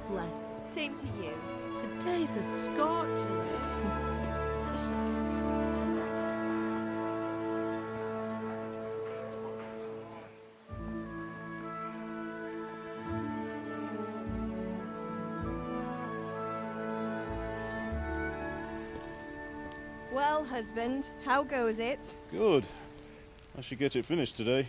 blessed. Same to you. Today's a scorcher. Well, husband, how goes it? Good. I should get it finished today.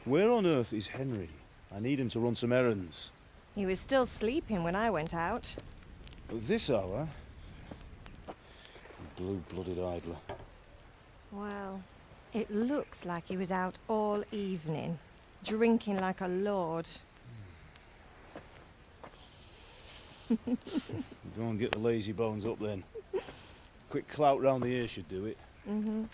Where on earth is Henry? I need him to run some errands. He was still sleeping when I went out. At this hour? Blue-blooded idler. Well, it looks like he was out all evening, drinking like a lord. Go and get the lazy bones up then. Quick clout round the ear should do it. Mm-hmm.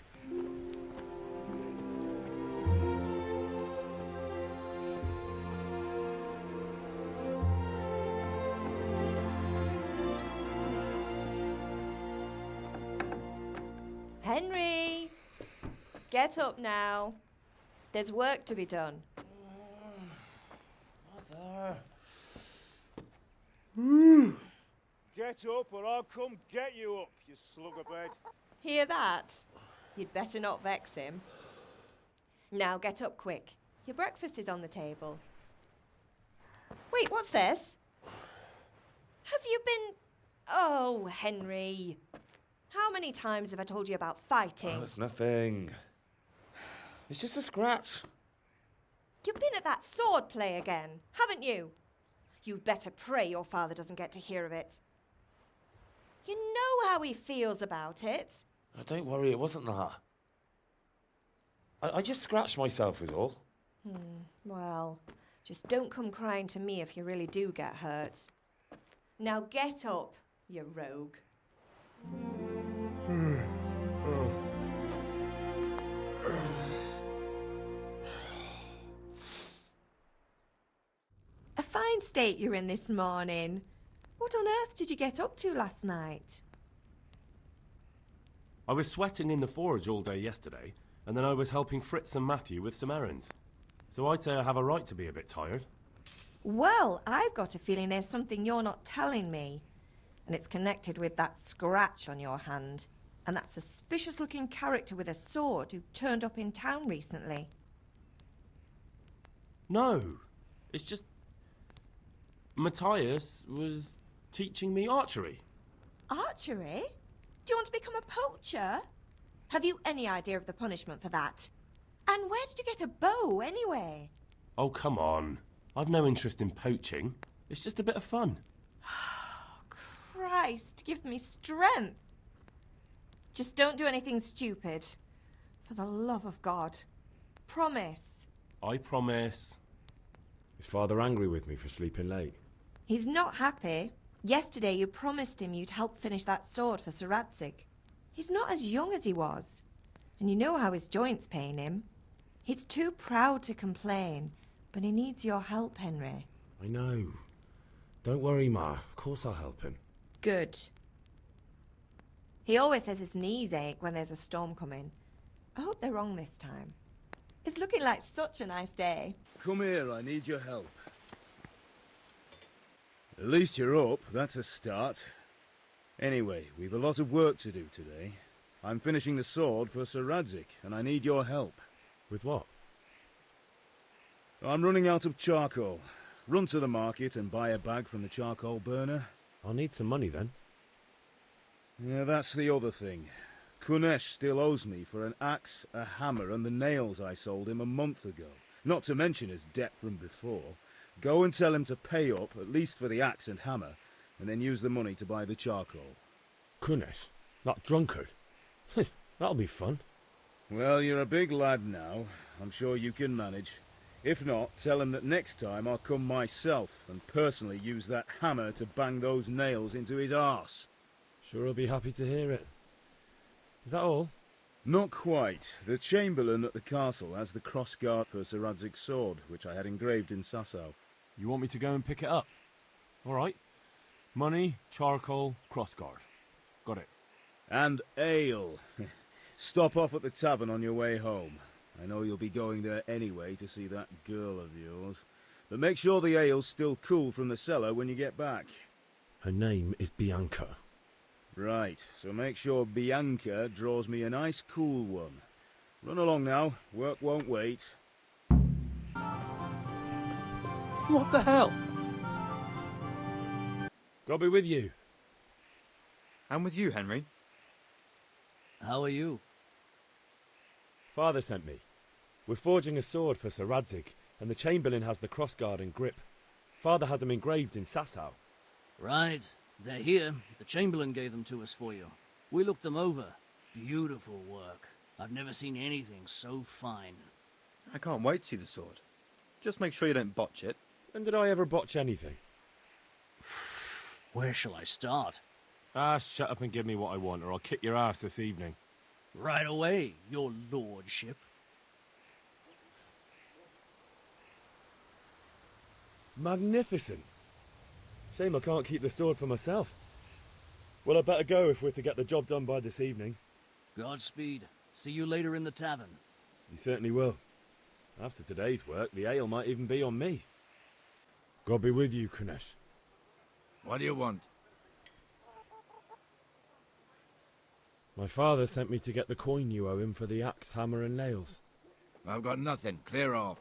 Henry! Get up now. There's work to be done. Mother. Get up or I'll come get you up, you slugabed. Hear that? You'd better not vex him. Now get up quick. Your breakfast is on the table. Wait, what's this? Have you been... Oh, Henry. How many times have I told you about fighting? Oh, it's nothing. It's just a scratch. You've been at that sword play again, haven't you? You'd better pray your father doesn't get to hear of it. You know how he feels about it. Oh, don't worry, it wasn't that. I just scratched myself is all. Well, just don't come crying to me if you really do get hurt. Now get up, you rogue. A fine state you're in this morning. What on earth did you get up to last night? I was sweating in the forge all day yesterday, and then I was helping Fritz and Matthew with some errands. So I'd say I have a right to be a bit tired. Well, I've got a feeling there's something you're not telling me. And it's connected with that scratch on your hand. And that suspicious-looking character with a sword who turned up in town recently. No, it's just... Matthias was teaching me archery. Archery? Do you want to become a poacher? Have you any idea of the punishment for that? And where did you get a bow, anyway? Oh, come on. I've no interest in poaching. It's just a bit of fun. Christ, give me strength. Just don't do anything stupid. For the love of God. Promise. I promise. Is Father angry with me for sleeping late? He's not happy. Yesterday you promised him you'd help finish that sword for Sir Radzig. He's not as young as he was. And you know how his joints pain him. He's too proud to complain, but he needs your help, Henry. I know. Don't worry, Ma. Of course I'll help him. Good. He always says his knees ache when there's a storm coming. I hope they're wrong this time. It's looking like such a nice day. Come here, I need your help. At least you're up, that's a start. Anyway, we've a lot of work to do today. I'm finishing the sword for Sir Radzig, and I need your help. With what? I'm running out of charcoal. Run to the market and buy a bag from the charcoal burner. I'll need some money then. Yeah, that's the other thing. Kunesh still owes me for an axe, a hammer, and the nails I sold him a month ago. Not to mention his debt from before. Go and tell him to pay up, at least for the axe and hammer, and then use the money to buy the charcoal. Kunesh? That drunkard? That'll be fun. Well, you're a big lad now. I'm sure you can manage. If not, tell him that next time I'll come myself and personally use that hammer to bang those nails into his arse. Sure he'll be happy to hear it. Is that all? Not quite. The Chamberlain at the castle has the cross-guard for Sir Radzig's sword, which I had engraved in Sasau. You want me to go and pick it up? All right. Money, charcoal, crossguard. Got it. And ale. Stop off at the tavern on your way home. I know you'll be going there anyway to see that girl of yours. But make sure the ale's still cool from the cellar when you get back. Her name is Bianca. Right, so make sure Bianca draws me a nice cool one. Run along now, work won't wait. What the hell? God be with you. And with you, Henry. How are you? Father sent me. We're forging a sword for Sir Radzig, and the Chamberlain has the crossguard and grip. Father had them engraved in Sasau. Right. They're here. The Chamberlain gave them to us for you. We looked them over. Beautiful work. I've never seen anything so fine. I can't wait to see the sword. Just make sure you don't botch it. When did I ever botch anything? Where shall I start? Ah, shut up and give me what I want, or I'll kick your ass this evening. Right away, your lordship. Magnificent. Shame I can't keep the sword for myself. Well, I better go if we're to get the job done by this evening. Godspeed. See you later in the tavern. You certainly will. After today's work, the ale might even be on me. God be with you, Kunesh. What do you want? My father sent me to get the coin you owe him for the axe, hammer and nails. I've got nothing. Clear off.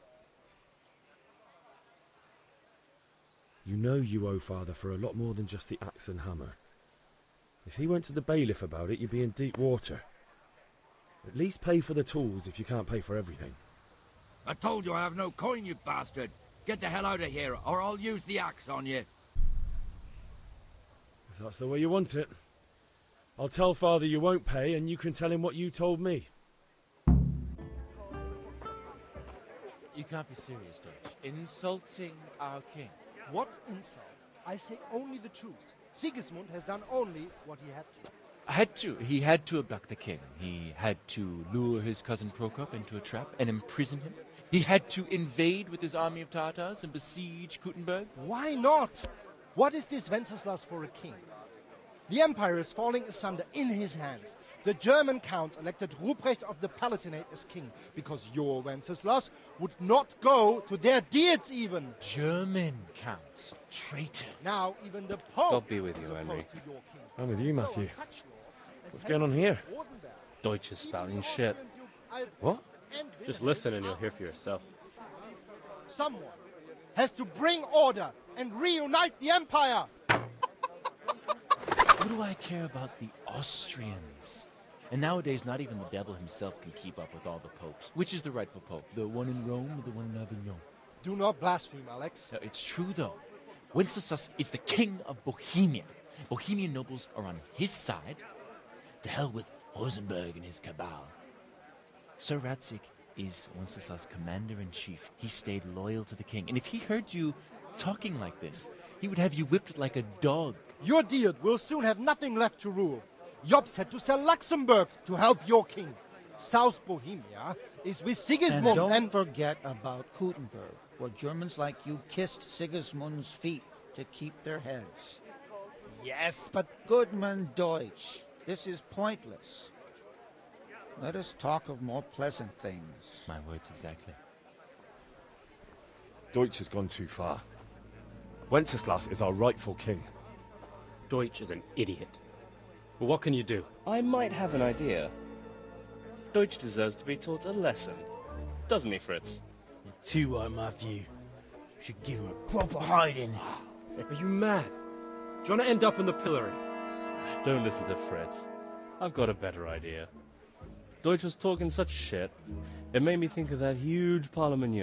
You know you owe father for a lot more than just the axe and hammer. If he went to the bailiff about it, you'd be in deep water. At least pay for the tools if you can't pay for everything. I told you I have no coin, you bastard. Get the hell out of here, or I'll use the axe on you. If that's the way you want it. I'll tell father you won't pay, and you can tell him what you told me. You can't be serious, Deutsch. Insulting our king. What insult? I say only the truth. Sigismund has done only what he had to. He had to abduct the king. He had to lure his cousin Prokop into a trap and imprison him. He had to invade with his army of Tatars and besiege Kuttenberg. Why not? What is this Wenceslas for a king? The empire is falling asunder in his hands. The German counts elected Ruprecht of the Palatinate as king because your Wenceslas would not go to their deeds even. German counts. Traitors. Now even the Pope God be with you, is opposed Henry. to your king. I'm with you, So Matthew. are such lords as What's going on here? Rosenberg. Deutsch is spouting shit. What? Just listen and you'll hear for yourself. Someone has to bring order and reunite the empire. What do I care about the Austrians? And nowadays, not even the devil himself can keep up with all the popes. Which is the rightful pope? The one in Rome or the one in Avignon? Do not blaspheme, Alex. No, it's true, though. Wenceslas is the king of Bohemia. Bohemian nobles are on his side. To hell with Rosenberg and his cabal. Sir Radzig is Wenceslas' commander-in-chief. He stayed loyal to the king. And if he heard you talking like this, he would have you whipped like a dog. Your deed will soon have nothing left to rule. Jobst had to sell Luxembourg to help your king. South Bohemia is with Sigismund and don't forget about Kuttenberg, where Germans like you kissed Sigismund's feet to keep their heads. Yes, but Goodman Deutsch, this is pointless. Let us talk of more pleasant things. My words exactly. Deutsch has gone too far. Wenceslas is our rightful king. Deutsch is an idiot. But what can you do? I might have an idea. Deutsch deserves to be taught a lesson. Doesn't he, Fritz? You're too right, Matthew. Should give him a proper hiding. Are you mad? Do you want to end up in the pillory? Don't listen to Fritz. I've got a better idea. Deutsch was talking such shit, it made me think of that huge parliament.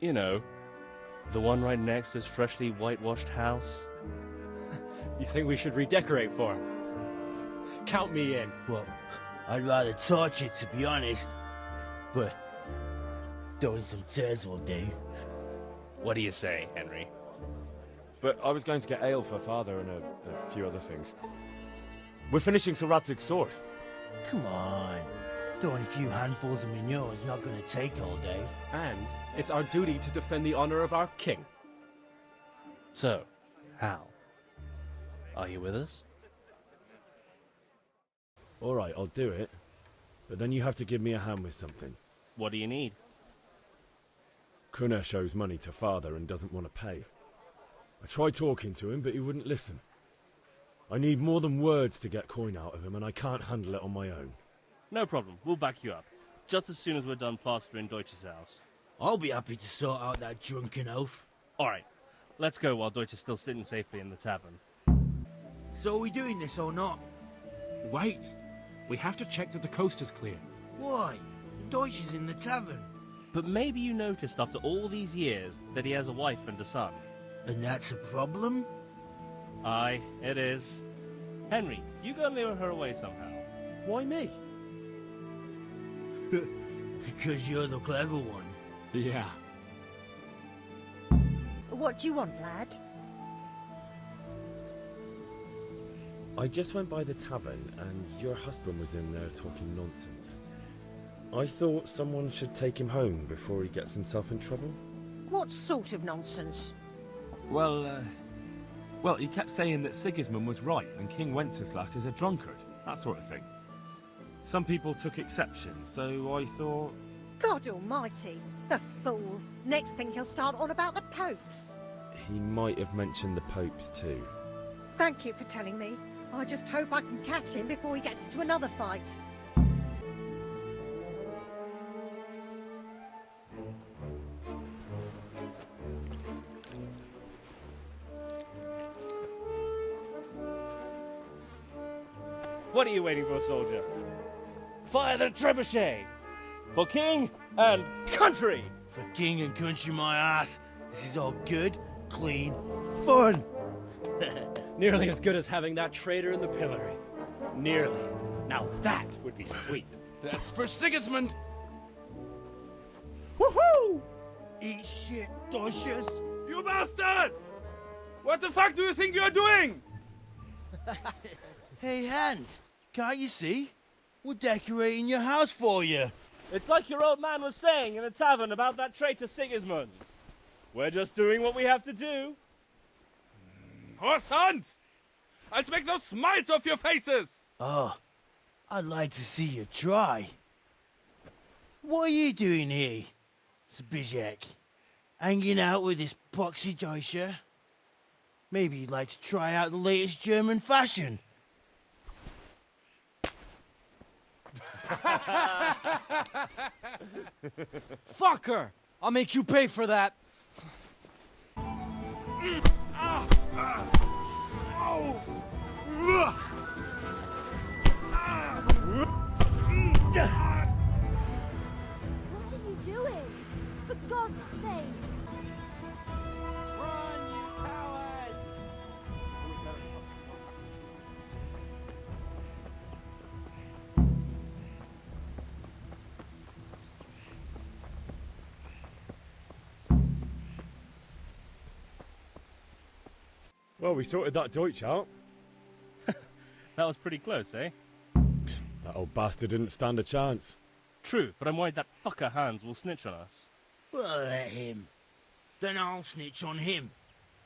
You know, the one right next to his freshly whitewashed house. You think we should redecorate for him? Count me in. Well, I'd rather torch it, to be honest. But throwing some turds will do. What do you say, Henry? But I was going to get ale for father and a few other things. We're finishing Sir Radzig's sword. Come on. Throwing a few handfuls of manure is not going to take all day. And it's our duty to defend the honor of our king. So, Hal, are you with us? All right, I'll do it. But then you have to give me a hand with something. What do you need? Kunesh owes money to father and doesn't want to pay. I tried talking to him, but he wouldn't listen. I need more than words to get coin out of him, and I can't handle it on my own. No problem, we'll back you up. Just as soon as we're done plastering Deutsch's house. I'll be happy to sort out that drunken oaf. Alright, let's go while Deutsch is still sitting safely in the tavern. So are we doing this or not? Wait! We have to check that the coast is clear. Why? Deutsch is in the tavern. But maybe you noticed after all these years that he has a wife and a son. And that's a problem? Aye, it is. Henry, you go and lure her away somehow. Why me? Because you're the clever one. Yeah. What do you want, lad? I just went by the tavern and your husband was in there talking nonsense. I thought someone should take him home before he gets himself in trouble. What sort of nonsense? Well, he kept saying that Sigismund was right and King Wenceslas is a drunkard, that sort of thing. Some people took exception, so I thought... God almighty, the fool. Next thing he'll start on about the popes. He might have mentioned the popes too. Thank you for telling me. I just hope I can catch him before he gets into another fight. What are you waiting for, soldier? Fire the trebuchet! For king and country! For king and country, my ass. This is all good, clean, fun. Nearly as good as having that traitor in the pillory. Nearly. Now that would be sweet. That's for Sigismund! Woohoo! Eat shit, Deutsches. You bastards! What the fuck do you think you're doing? Hey, Hans, can't you see? We're decorating your house for you. It's like your old man was saying in the tavern about that traitor Sigismund. We're just doing what we have to do. Horse Hans! I'll make those smiles off your faces! Oh, I'd like to see you try. What are you doing here, Zbigniew? Hanging out with this poxy Deutscher? Maybe you'd like to try out the latest German fashion. Fucker! I'll make you pay for that. What are you doing? For God's sake! Run, you coward! Well, we sorted that Deutsch out. That was pretty close, eh? That old bastard didn't stand a chance. True, but I'm worried that fucker Hans will snitch on us. Well, let him. Then I'll snitch on him.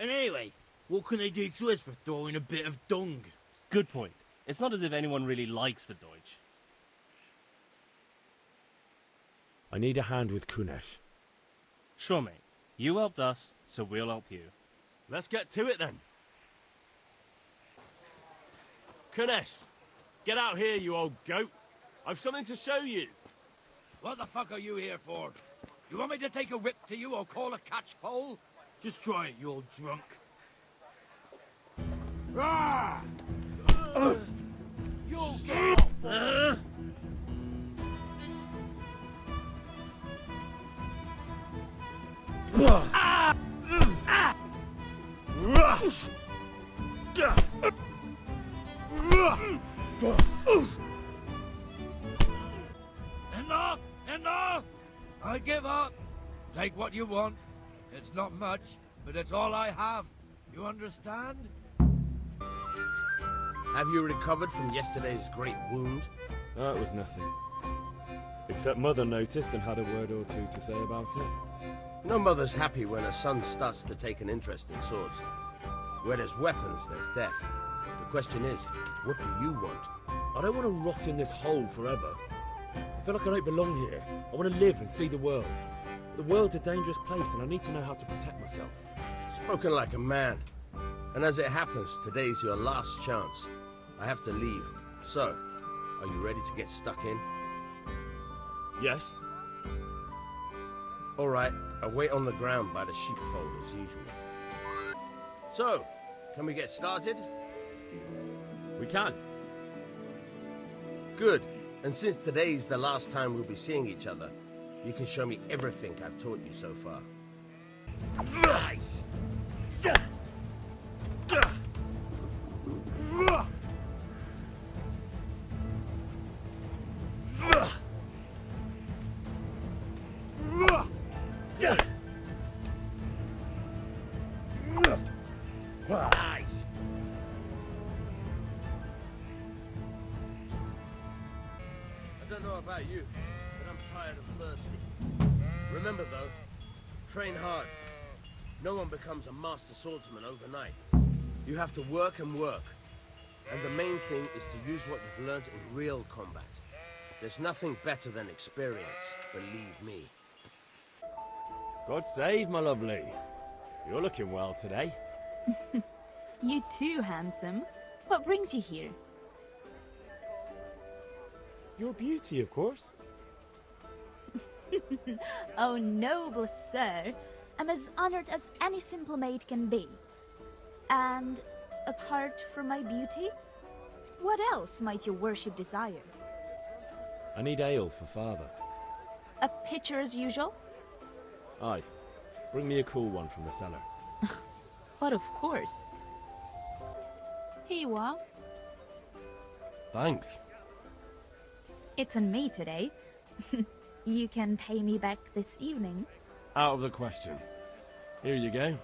And anyway, what can they do to us for throwing a bit of dung? Good point. It's not as if anyone really likes the Deutsch. I need a hand with Kunesh. Sure, mate. You helped us, so we'll help you. Let's get to it then. Kunesh, get out here, you old goat. I've something to show you. What the fuck are you here for? You want me to take a whip to you or call a catchpole? Just try it, you old drunk. Rah! You get off! Enough! Enough! I give up. Take what you want. It's not much, but it's all I have. You understand? Have you recovered from yesterday's great wound? That was nothing. Except Mother noticed and had a word or two to say about it. No mother's happy when her son starts to take an interest in swords. Where there's weapons, there's death. The question is, what do you want? I don't want to rot in this hole forever. I feel like I don't belong here. I want to live and see the world. The world's a dangerous place and I need to know how to protect myself. Spoken like a man. And as it happens, today's your last chance. I have to leave. So, are you ready to get stuck in? Yes. Alright, I'll wait on the ground by the sheepfold as usual. So, can we get started? We can. Good. And since today's the last time we'll be seeing each other, you can show me everything I've taught you so far. Nice! Nice! I don't know about you, but I'm tired and thirsty. Remember though, train hard. No one becomes a master swordsman overnight. You have to work and work. And the main thing is to use what you've learned in real combat. There's nothing better than experience, believe me. God save, my lovely. You're looking well today. You too, handsome. What brings you here? Your beauty, of course. Oh, noble sir. I'm as honored as any simple maid can be. And apart from my beauty, what else might your worship desire? I need ale for father. A pitcher as usual? Aye. Bring me a cool one from the cellar. But of course. Here you are. Thanks. It's on me today. You can pay me back this evening. Out of the question. Here you go.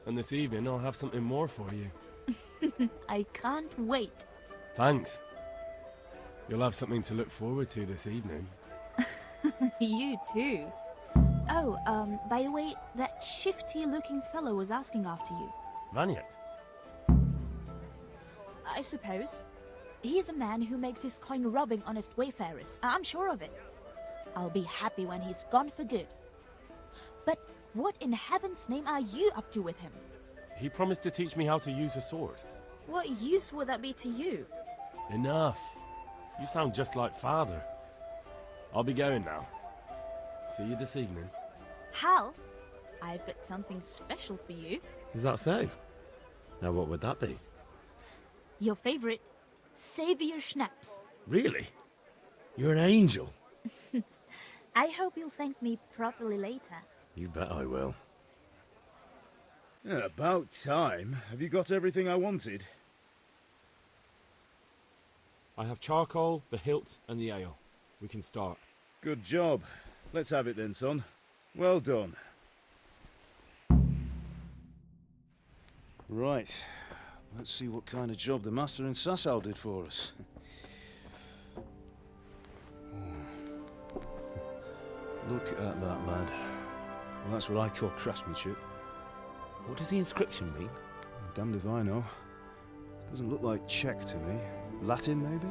And this evening I'll have something more for you. I can't wait. Thanks. You'll have something to look forward to this evening. You too. Oh, by the way, that shifty-looking fellow was asking after you. Vanya? I suppose. He's a man who makes his coin robbing honest wayfarers. I'm sure of it. I'll be happy when he's gone for good. But what in heaven's name are you up to with him? He promised to teach me how to use a sword. What use would that be to you? Enough. You sound just like father. I'll be going now. See you this evening. Hal, I've got something special for you. Is that so? Now what would that be? Your favorite, Savior Schnapps. Really? You're an angel. I hope you'll thank me properly later. You bet I will. Yeah, about time. Have you got everything I wanted? I have charcoal, the hilt, and the ale. We can start. Good job. Let's have it then, son. Well done. Right. Let's see what kind of job the master in Sasau did for us. Look at that, lad. Well, that's what I call craftsmanship. What does the inscription mean? Damned if I know. Doesn't look like Czech to me. Latin, maybe?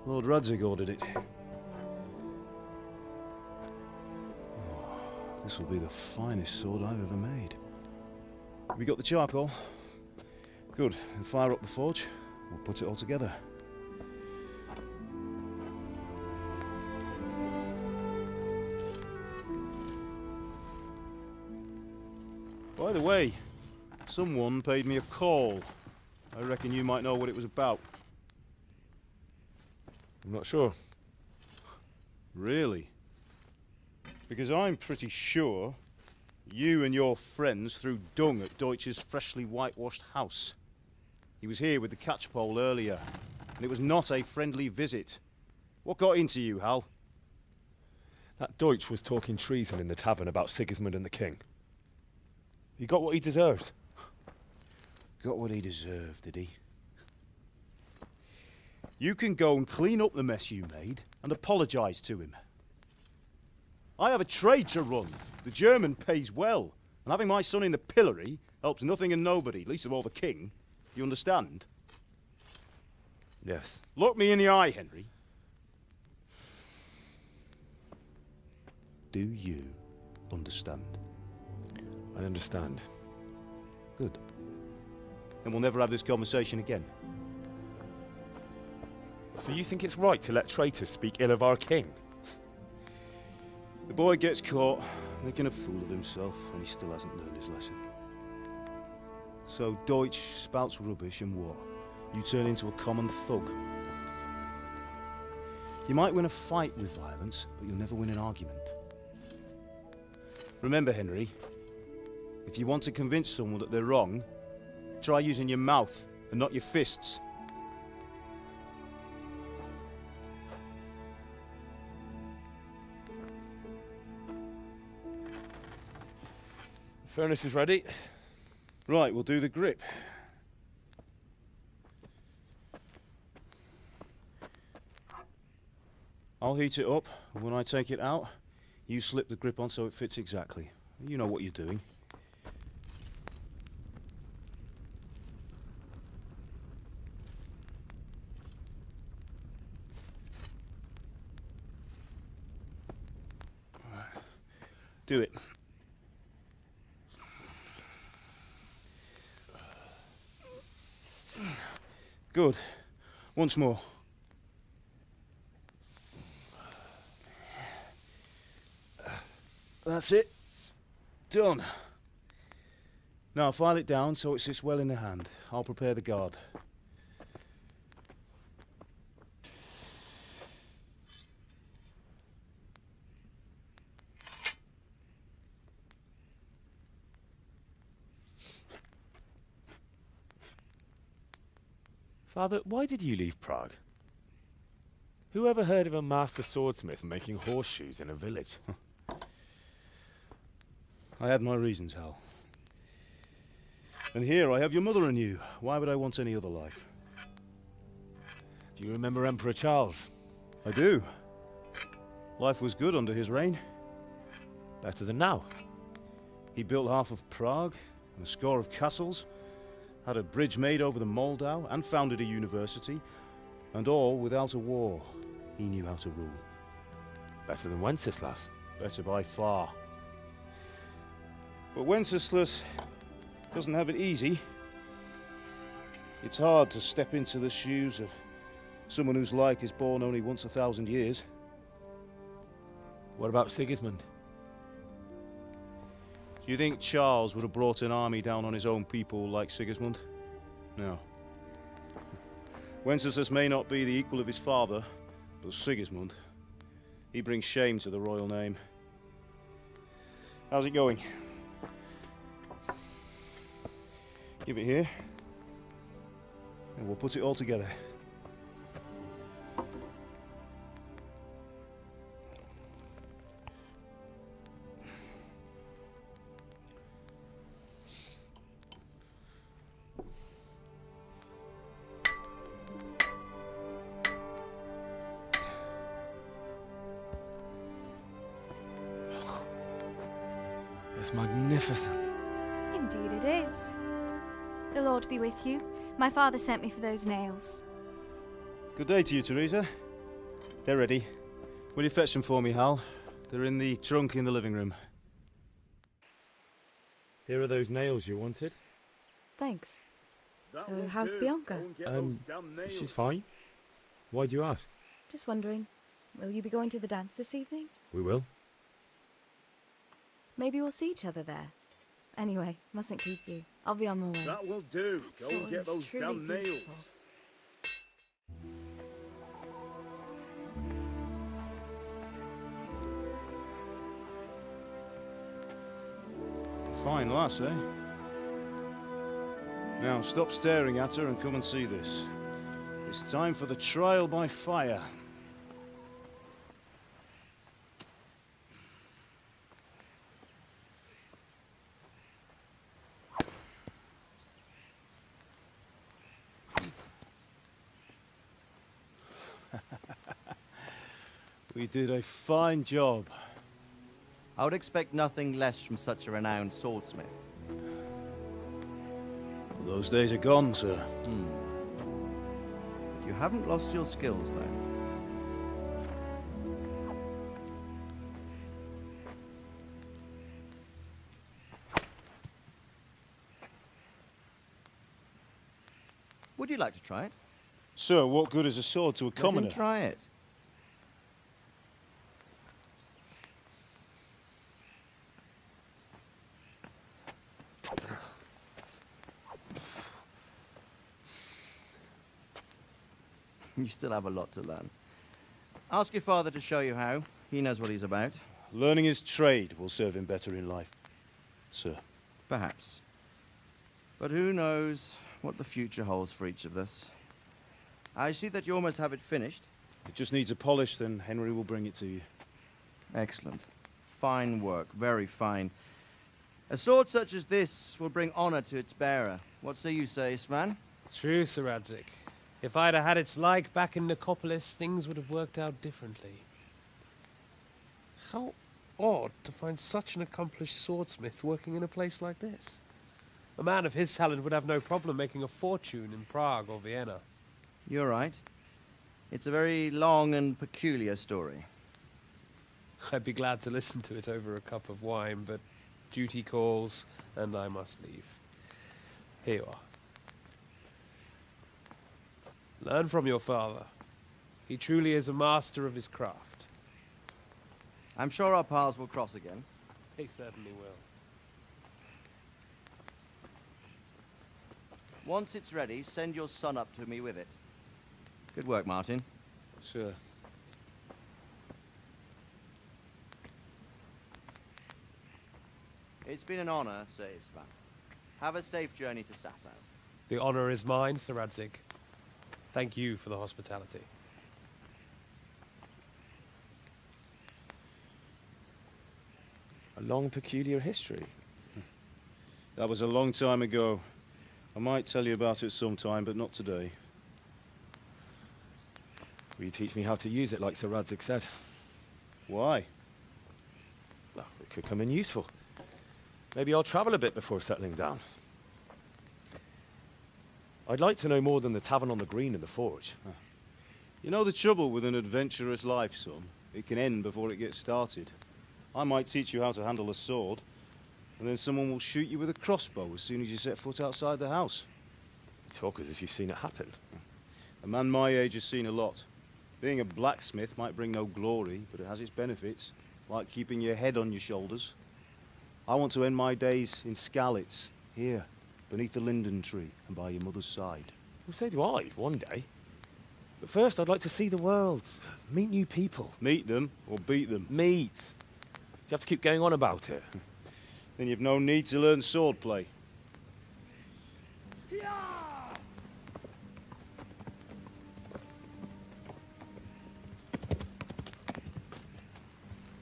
Lord Radzig ordered it. Oh, this will be the finest sword I've ever made. Have we got the charcoal? Good. We'll fire up the forge. We'll put it all together. By the way, someone paid me a call. I reckon you might know what it was about. I'm not sure. Really? Because I'm pretty sure you and your friends threw dung at Deutsch's freshly whitewashed house. He was here with the catchpole earlier, and it was not a friendly visit. What got into you, Hal? That Deutsch was talking treason in the tavern about Sigismund and the king. He got what he deserved. Got what he deserved, did he? You can go and clean up the mess you made and apologise to him. I have a trade to run. The German pays well, and having my son in the pillory helps nothing and nobody, least of all the king. You understand? Yes. Look me in the eye, Henry. Do you understand. I understand. Good. Then we'll never have this conversation again. So you think it's right to let traitors speak ill of our king? The boy gets caught, making a fool of himself, and he still hasn't learned his lesson. So Deutsch spouts rubbish, and what? You turn into a common thug. You might win a fight with violence, but you'll never win an argument. Remember, Henry, if you want to convince someone that they're wrong, try using your mouth and not your fists. The furnace is ready. Right, we'll do the grip. I'll heat it up, and when I take it out, you slip the grip on so it fits exactly. You know what you're doing. Do it. Good. Once more. That's it. Done. Now file it down so it sits well in the hand. I'll prepare the guard. Father, why did you leave Prague? Who ever heard of a master swordsmith making horseshoes in a village? I had my reasons, Hal. And here I have your mother and you. Why would I want any other life? Do you remember Emperor Charles? I do. Life was good under his reign. Better than now. He built half of Prague and a score of castles, had a bridge made over the Moldau, and founded a university, and all without a war. He knew how to rule. Better than Wenceslas. Better by far. But Wenceslas doesn't have it easy. It's hard to step into the shoes of someone whose like is born only once 1,000 years. What about Sigismund? Do you think Charles would have brought an army down on his own people like Sigismund? No. Wenceslas may not be the equal of his father, but Sigismund, he brings shame to the royal name. How's it going? Give it here, and we'll put it all together. It's magnificent. Indeed it is. The Lord be with you. My father sent me for those nails. Good day to you, Teresa. They're ready. Will you fetch them for me, Hal? They're in the trunk in the living room. Here are those nails you wanted. Thanks. So, how's Bianca? She's fine. Why do you ask? Just wondering, will you be going to the dance this evening? We will. Maybe we'll see each other there. Anyway, mustn't keep you. I'll be on my way. That will do. Go and get those damn nails. Fine lass, eh? Now stop staring at her and come and see this. It's time for the trial by fire. We did a fine job. I would expect nothing less from such a renowned swordsmith. Those days are gone, sir. You haven't lost your skills, though. you like to try it? Sir, what good is a sword to a commoner? Let him try it. You still have a lot to learn. Ask your father to show you how. He knows what he's about. Learning his trade will serve him better in life, sir. Perhaps. But who knows what the future holds for each of us. I see that you almost have it finished. It just needs a polish, then Henry will bring it to you. Excellent. Fine work, very fine. A sword such as this will bring honor to its bearer. What say you, Svan? True, Sir Radzig. If I'd have had its like back in Nicopolis, things would have worked out differently. How odd to find such an accomplished swordsmith working in a place like this. A man of his talent would have no problem making a fortune in Prague or Vienna. You're right. It's a very long and peculiar story. I'd be glad to listen to it over a cup of wine, but duty calls, and I must leave. Here you are. Learn from your father. He truly is a master of his craft. I'm sure our paths will cross again. They certainly will. Once it's ready, send your son up to me with it. Good work, Martin. Sure. It's been an honor, Sir Isvan. Have a safe journey to Sasau. The honor is mine, Sir Radzig. Thank you for the hospitality. A long, peculiar history. That was a long time ago. I might tell you about it sometime, but not today. Will you teach me how to use it, like Sir Radzig said? Why? Well, it could come in useful. Maybe I'll travel a bit before settling down. I'd like to know more than the tavern on the green and the forge. You know the trouble with an adventurous life, son? It can end before it gets started. I might teach you how to handle a sword, and then someone will shoot you with a crossbow as soon as you set foot outside the house. You talk as if you've seen it happen. A man my age has seen a lot. Being a blacksmith might bring no glory, but it has its benefits, like keeping your head on your shoulders. I want to end my days in Skalitz, here, beneath the linden tree and by your mother's side. Well, so do I, one day. But first, I'd like to see the world, meet new people. Meet them or beat them? Meet. You have to keep going on about it. Then you've no need to learn swordplay.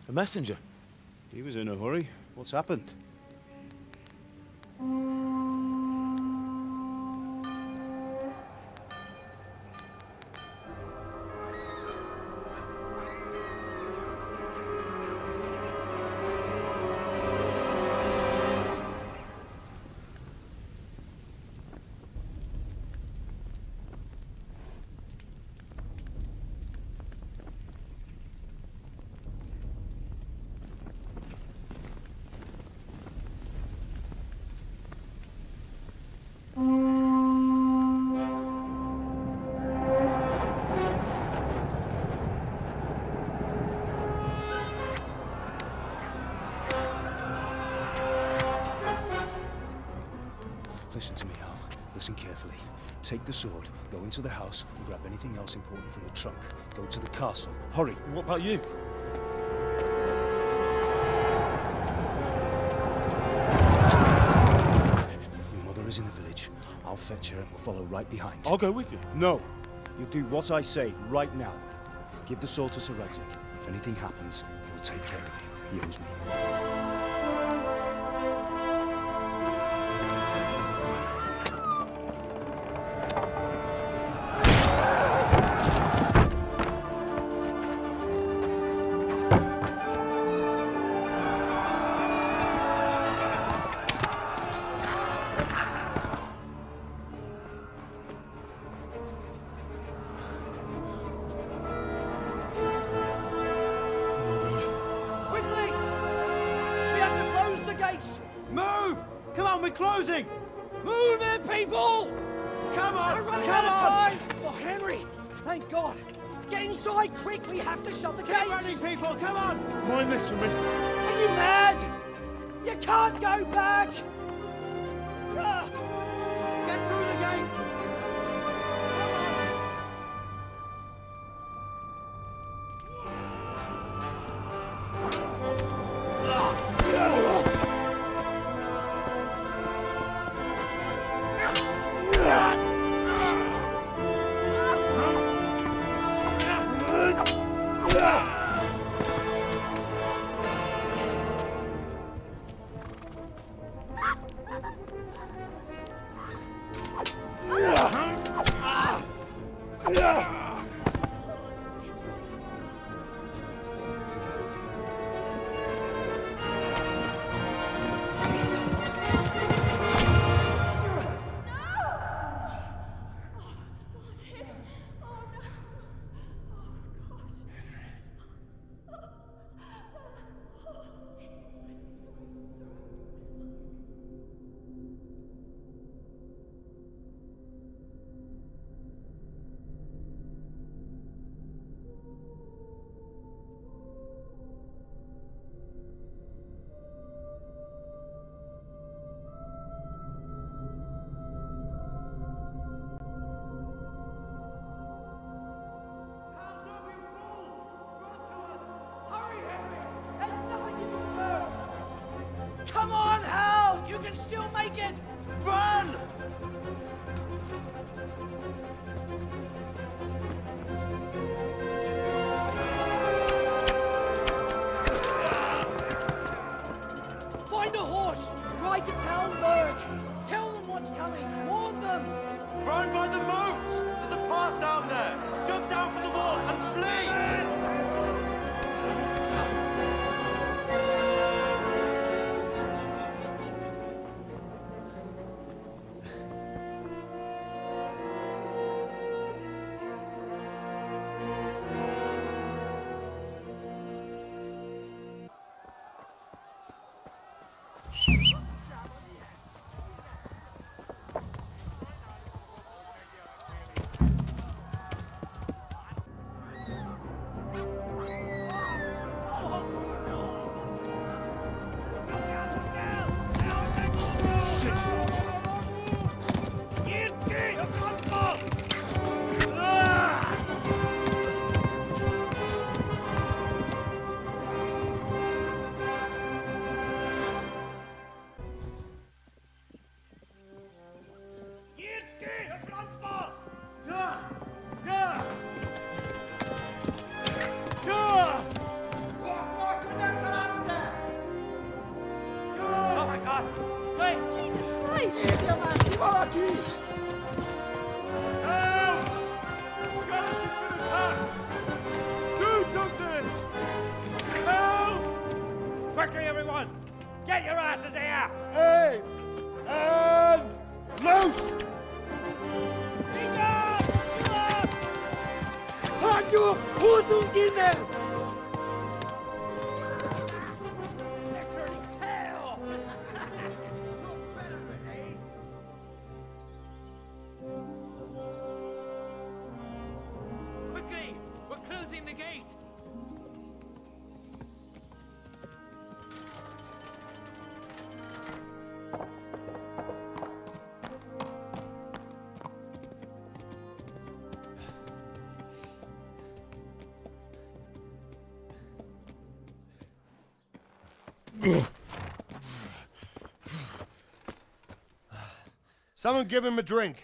A messenger. He was in a hurry. What's happened? Listen to me, Al. Listen carefully. Take the sword, go into the house, and grab anything else important from the trunk. Go to the castle. Hurry. What about you? Your mother is in the village. I'll fetch her and we'll follow right behind. I'll go with you. No. You'll do what I say right now. Give the sword to Sir Radzig. If anything happens, he'll take care of you. He owes me. Move! Come on, we're closing! Move it, people! Come on! We're running Come out of on! time! Oh, Henry! Thank God! Get inside, quick! We have to shut the gates! Get running, people! Come on! Mind this for me. Are you mad? You can't go back! Ah! Get through the gates! Come on, Hal! You can still make it! Run! Find a horse! Ride to Talmberg! Tell them what's coming! Warn them! Run by the moat! There's a path down there! Jump down from the wall and flee! Quickly, everyone! Get your asses here! Hey! And loose! Halt you! Hosungilde! They're turning tail! Quickly! We're closing the gate! Someone give him a drink.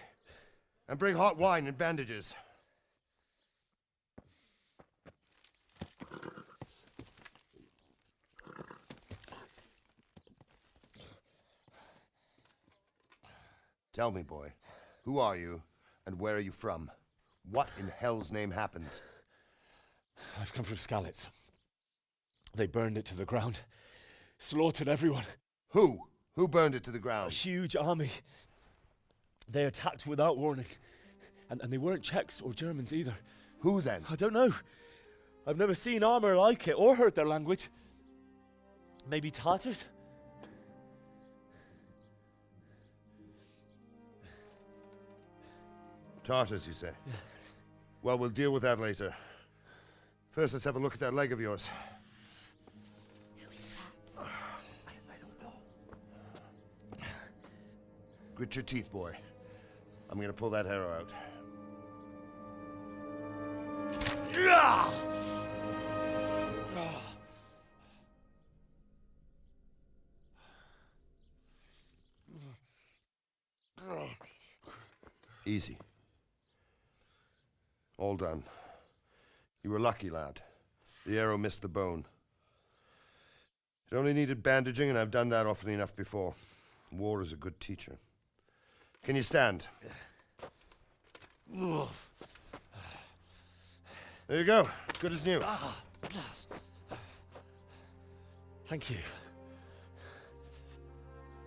And bring hot wine and bandages. Tell me, boy, who are you and where are you from? What in hell's name happened? I've come from Skalitz. They burned it to the ground. Slaughtered everyone. Who? Who burned it to the ground? A huge army. They attacked without warning. And they weren't Czechs or Germans either. Who then? I don't know. I've never seen armor like it or heard their language. Maybe Tatars? Tartars, you say? Well, we'll deal with that later. First, let's have a look at that leg of yours. Grit your teeth, boy. I'm gonna pull that arrow out. Easy. All done. You were lucky, lad. The arrow missed the bone. It only needed bandaging, and I've done that often enough before. War is a good teacher. Can you stand? There you go. Good as new. Thank you.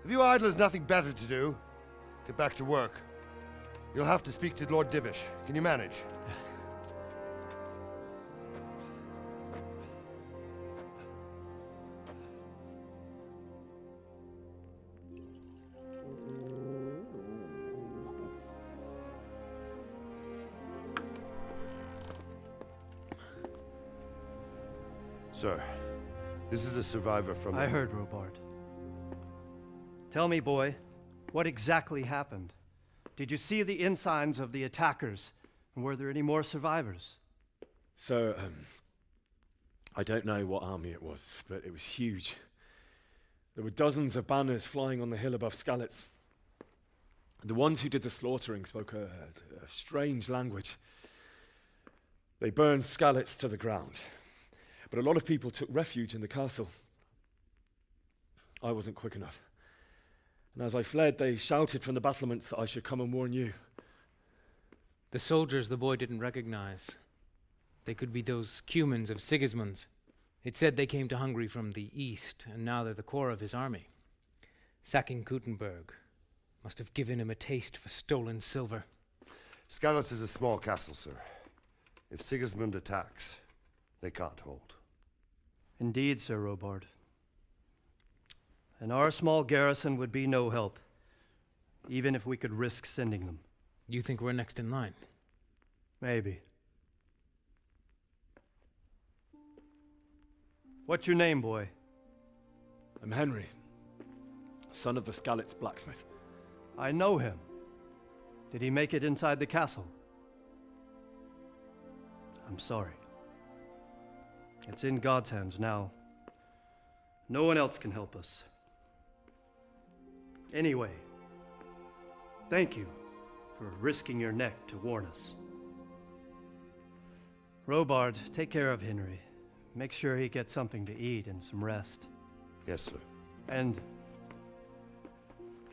Have you idlers nothing better to do? Get back to work. You'll have to speak to Lord Divish. Can you manage? Sir, this is a survivor from... I heard, Robard. Tell me, boy, what exactly happened? Did you see the ensigns of the attackers? And were there any more survivors? So, I don't know what army it was, but it was huge. There were dozens of banners flying on the hill above Skalitz. The ones who did the slaughtering spoke a strange language. They burned Skalitz to the ground. But a lot of people took refuge in the castle. I wasn't quick enough. And as I fled, they shouted from the battlements that I should come and warn you. The soldiers the boy didn't recognize. They could be those Cumans of Sigismund's. It said they came to Hungary from the east, and now they're the core of his army. Sacking Gutenberg must have given him a taste for stolen silver. Skalitz is a small castle, sir. If Sigismund attacks, they can't hold. Indeed, Sir Robard. And our small garrison would be no help, even if we could risk sending them. You think we're next in line? Maybe. What's your name, boy? I'm Henry, son of the Skalitz blacksmith. I know him. Did he make it inside the castle? I'm sorry. It's in God's hands now. No one else can help us. Anyway, thank you for risking your neck to warn us. Robard, take care of Henry. Make sure he gets something to eat and some rest. Yes, sir. And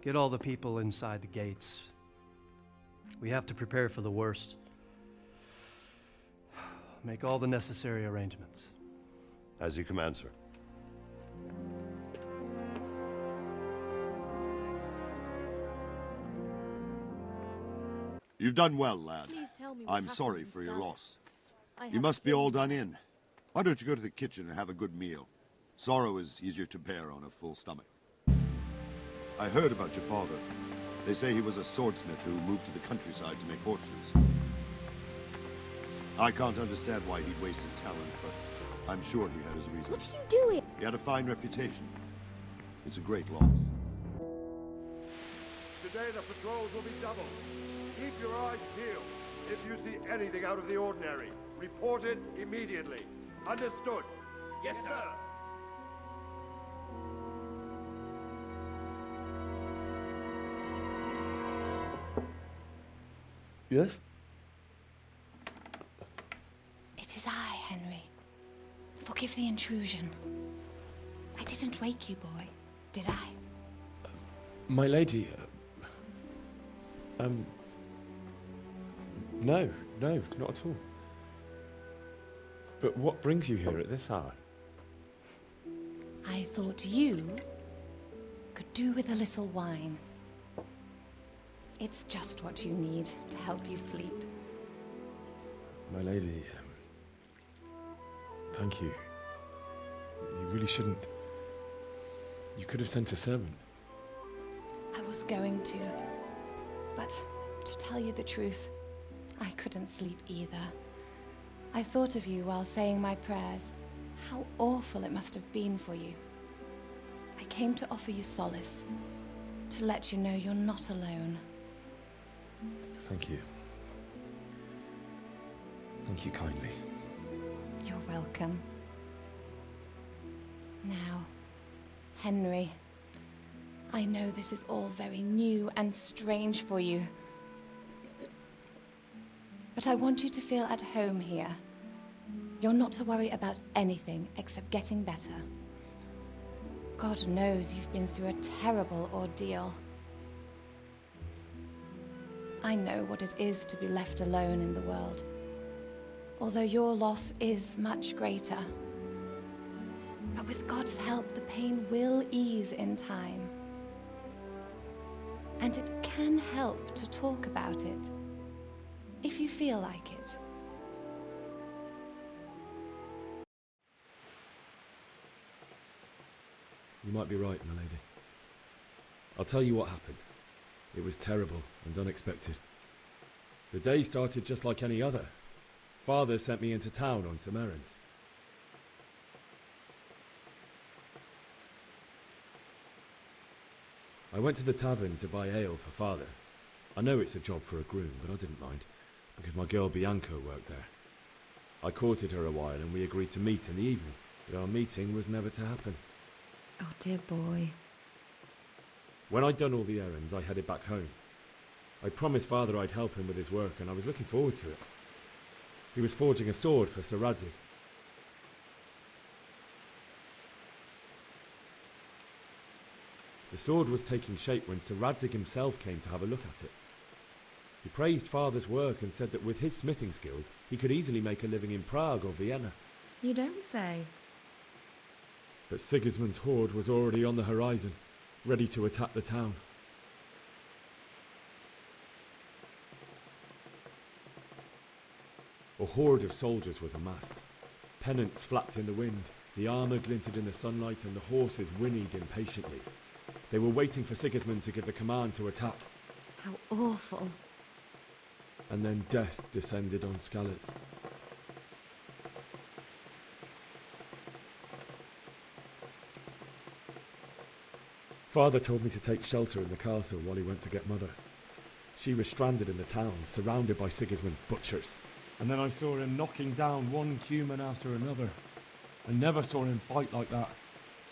get all the people inside the gates. We have to prepare for the worst. Make all the necessary arrangements. As you command, sir. You've done well, lad. Please tell me what I'm happened sorry in for your Skalitz. loss. I You have must be all killed done in. Why don't you go to the kitchen and have a good meal? Sorrow is easier to bear on a full stomach. I heard about your father. They say he was a swordsmith who moved to the countryside to make horseshoes. I can't understand why he'd waste his talents, but I'm sure he had his reasons. What are you doing? He had a fine reputation. It's a great loss. Today the patrols will be doubled. Keep your eyes peeled. If you see anything out of the ordinary, report it immediately. Understood? Yes, sir. Yes? It is I, Henry. Forgive the intrusion. I didn't wake you, boy, did I? My lady, no, not at all. But what brings you here at this hour? I thought you could do with a little wine. It's just what you need to help you sleep. My lady, thank you. You really shouldn't. You could have sent a servant. I was going to, but to tell you the truth, I couldn't sleep either. I thought of you while saying my prayers. How awful it must have been for you. I came to offer you solace, to let you know you're not alone. Thank you. Thank you kindly. You're welcome. Now, Henry, I know this is all very new and strange for you. But I want you to feel at home here. You're not to worry about anything except getting better. God knows you've been through a terrible ordeal. I know what it is to be left alone in the world, although your loss is much greater. But with God's help, the pain will ease in time. And it can help to talk about it, if you feel like it. You might be right, my lady. I'll tell you what happened. It was terrible and unexpected. The day started just like any other. Father sent me into town on some errands. I went to the tavern to buy ale for Father. I know it's a job for a groom, but I didn't mind, because my girl Bianca worked there. I courted her a while and we agreed to meet in the evening, but our meeting was never to happen. Oh, dear boy. When I'd done all the errands, I headed back home. I promised Father I'd help him with his work, and I was looking forward to it. He was forging a sword for Sir Radzig. The sword was taking shape when Sir Radzig himself came to have a look at it. He praised Father's work and said that with his smithing skills, he could easily make a living in Prague or Vienna. You don't say. But Sigismund's horde was already on the horizon, ready to attack the town. A horde of soldiers was amassed. Pennants flapped in the wind, the armour glinted in the sunlight, and the horses whinnied impatiently. They were waiting for Sigismund to give the command to attack. How awful. And then death descended on Skalitz. Father told me to take shelter in the castle while he went to get Mother. She was stranded in the town, surrounded by Sigismund's butchers. And then I saw him knocking down one Cuman after another. I never saw him fight like that.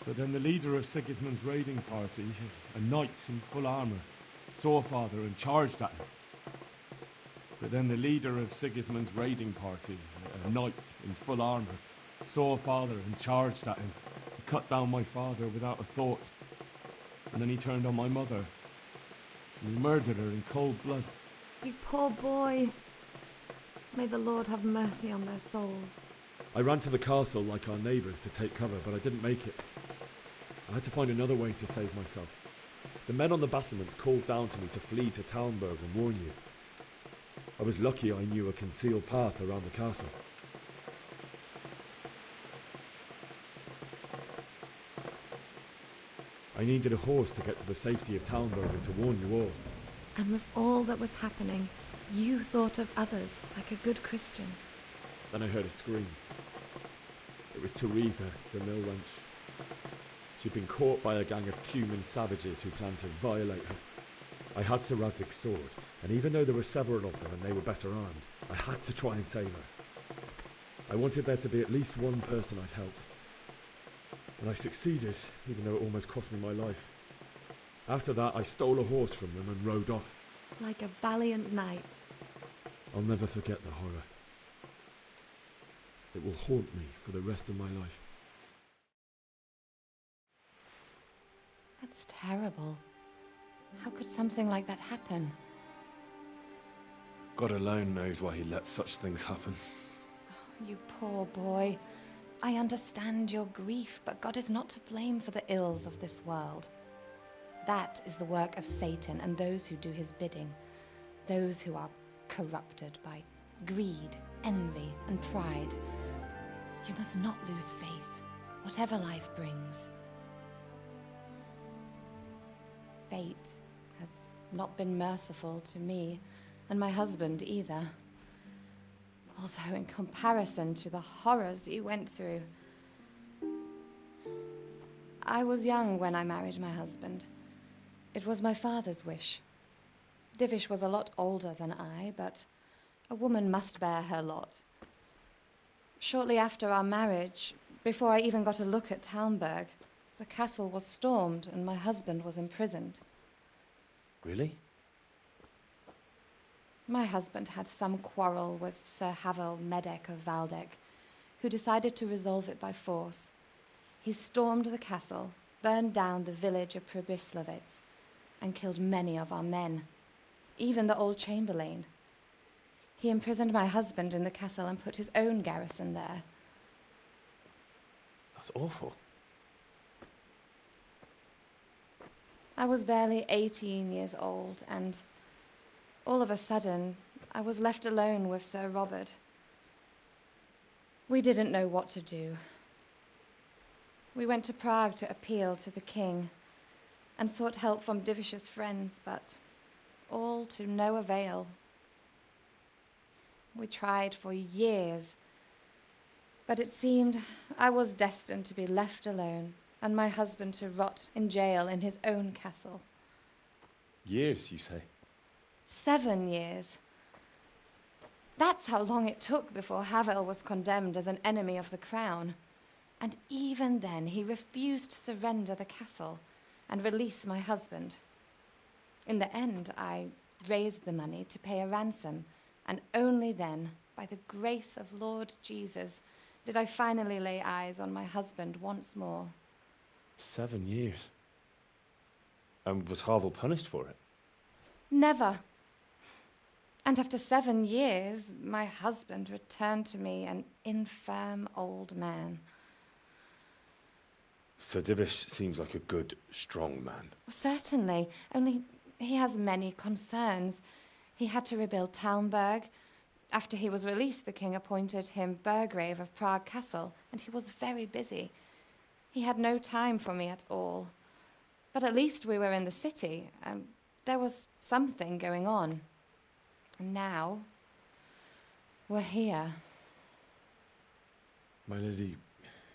But then the leader of Sigismund's raiding party, a knight in full armour, saw Father and charged at him. But then the leader of Sigismund's raiding party, a knight in full armour, saw Father and charged at him. He cut down my father without a thought. And then he turned on my mother. And he murdered her in cold blood. You poor boy. May the Lord have mercy on their souls. I ran to the castle like our neighbours to take cover, but I didn't make it. I had to find another way to save myself. The men on the battlements called down to me to flee to Talmberg and warn you. I was lucky I knew a concealed path around the castle. I needed a horse to get to the safety of Talmberg and to warn you all. And with all that was happening, you thought of others like a good Christian. Then I heard a scream. It was Teresa, the mill wench. She'd been caught by a gang of Cuman savages who planned to violate her. I had Sir Radzig's sword, and even though there were several of them and they were better armed, I had to try and save her. I wanted there to be at least one person I'd helped. And I succeeded, even though it almost cost me my life. After that, I stole a horse from them and rode off. Like a valiant knight. I'll never forget the horror. It will haunt me for the rest of my life. That's terrible. How could something like that happen? God alone knows why he lets such things happen. Oh, you poor boy. I understand your grief, but God is not to blame for the ills of this world. That is the work of Satan and those who do his bidding. Those who are corrupted by greed, envy, and pride. You must not lose faith, whatever life brings. Fate has not been merciful to me, and my husband either. Although in comparison to the horrors you went through. I was young when I married my husband. It was my father's wish. Divish was a lot older than I, but a woman must bear her lot. Shortly after our marriage, before I even got a look at Talmberg, the castle was stormed and my husband was imprisoned. Really? My husband had some quarrel with Sir Havel Medek of Valdek, who decided to resolve it by force. He stormed the castle, burned down the village of Pribyslavitz, and killed many of our men, even the old chamberlain. He imprisoned my husband in the castle and put his own garrison there. That's awful. I was barely 18 years old, and all of a sudden, I was left alone with Sir Robert. We didn't know what to do. We went to Prague to appeal to the king and sought help from Divish's friends, but all to no avail. We tried for years, but it seemed I was destined to be left alone and my husband to rot in jail in his own castle. Years, you say? 7 years. That's how long it took before Havel was condemned as an enemy of the crown. And even then, he refused to surrender the castle and release my husband. In the end, I raised the money to pay a ransom, and only then, by the grace of Lord Jesus, did I finally lay eyes on my husband once more. 7 years. And was Havel punished for it? Never. And after 7 years, my husband returned to me an infirm old man. Sir Divish seems like a good, strong man. Certainly, only he has many concerns. He had to rebuild Talmberg. After he was released, the king appointed him Burgrave of Prague Castle, and he was very busy. He had no time for me at all. But at least we were in the city, and there was something going on. And now, we're here. My lady,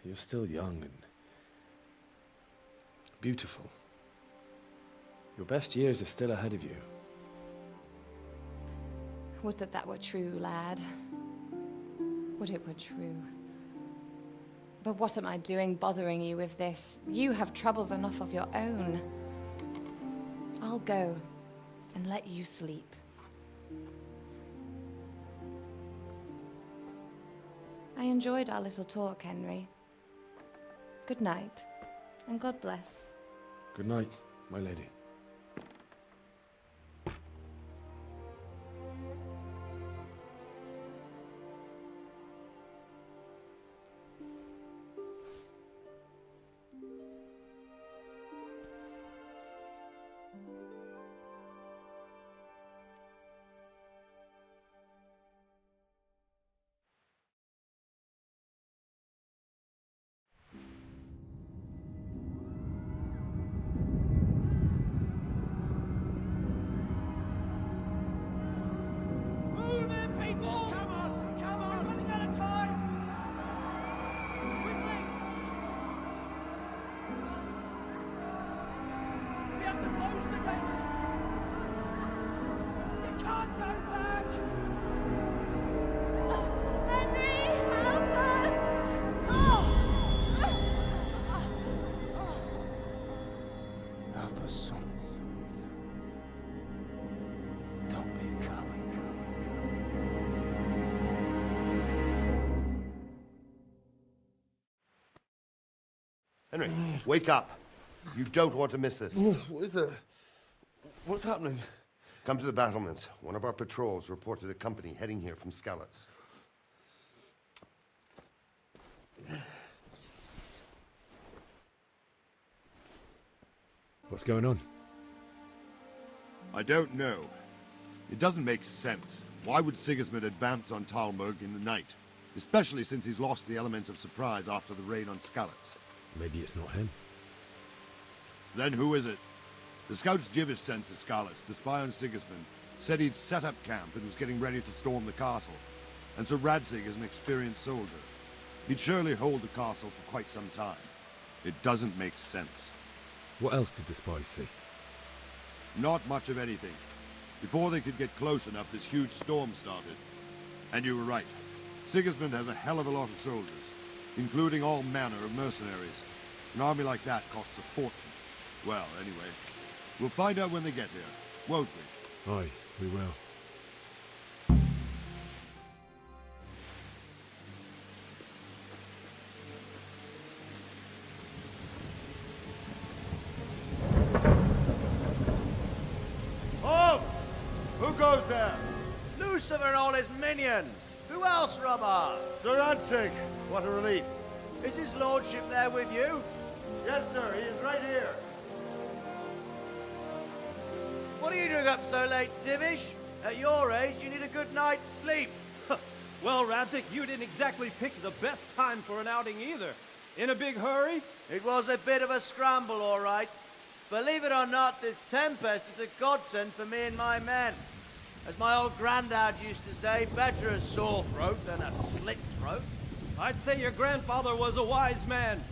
you're still young and beautiful. Your best years are still ahead of you. Would that that were true, lad. Would it were true. But what am I doing bothering you with this? You have troubles enough of your own. I'll go and let you sleep. I enjoyed our little talk, Henry. Good night, and God bless. Good night, my lady. Henry, wake up. You don't want to miss this. What is it? What's happening? Come to the battlements. One of our patrols reported a company heading here from Skalitz. What's going on? I don't know. It doesn't make sense. Why would Sigismund advance on Talmberg in the night? Especially since he's lost the element of surprise after the raid on Skalitz. Maybe it's not him. Then who is it? The scouts Divish sent to Skalitz to spy on Sigismund said he'd set up camp and was getting ready to storm the castle. And Sir Radzig is an experienced soldier. He'd surely hold the castle for quite some time. It doesn't make sense. What else did the spies see? Not much of anything. Before they could get close enough, this huge storm started. And you were right. Sigismund has a hell of a lot of soldiers, including all manner of mercenaries. An army like that costs a fortune. Well, anyway, we'll find out when they get here, won't we? Aye, we will. Halt! Who goes there? Lucifer and all his minions. Who else, Robber? Sir Radzig, what a relief. Is his lordship there with you? Yes, sir, he is right here. What are you doing up so late, Divish? At your age, you need a good night's sleep. Well, Radzig, you didn't exactly pick the best time for an outing either. In a big hurry? It was a bit of a scramble, all right. Believe it or not, this tempest is a godsend for me and my men. As my old granddad used to say, better a sore throat than a slit throat. I'd say your grandfather was a wise man.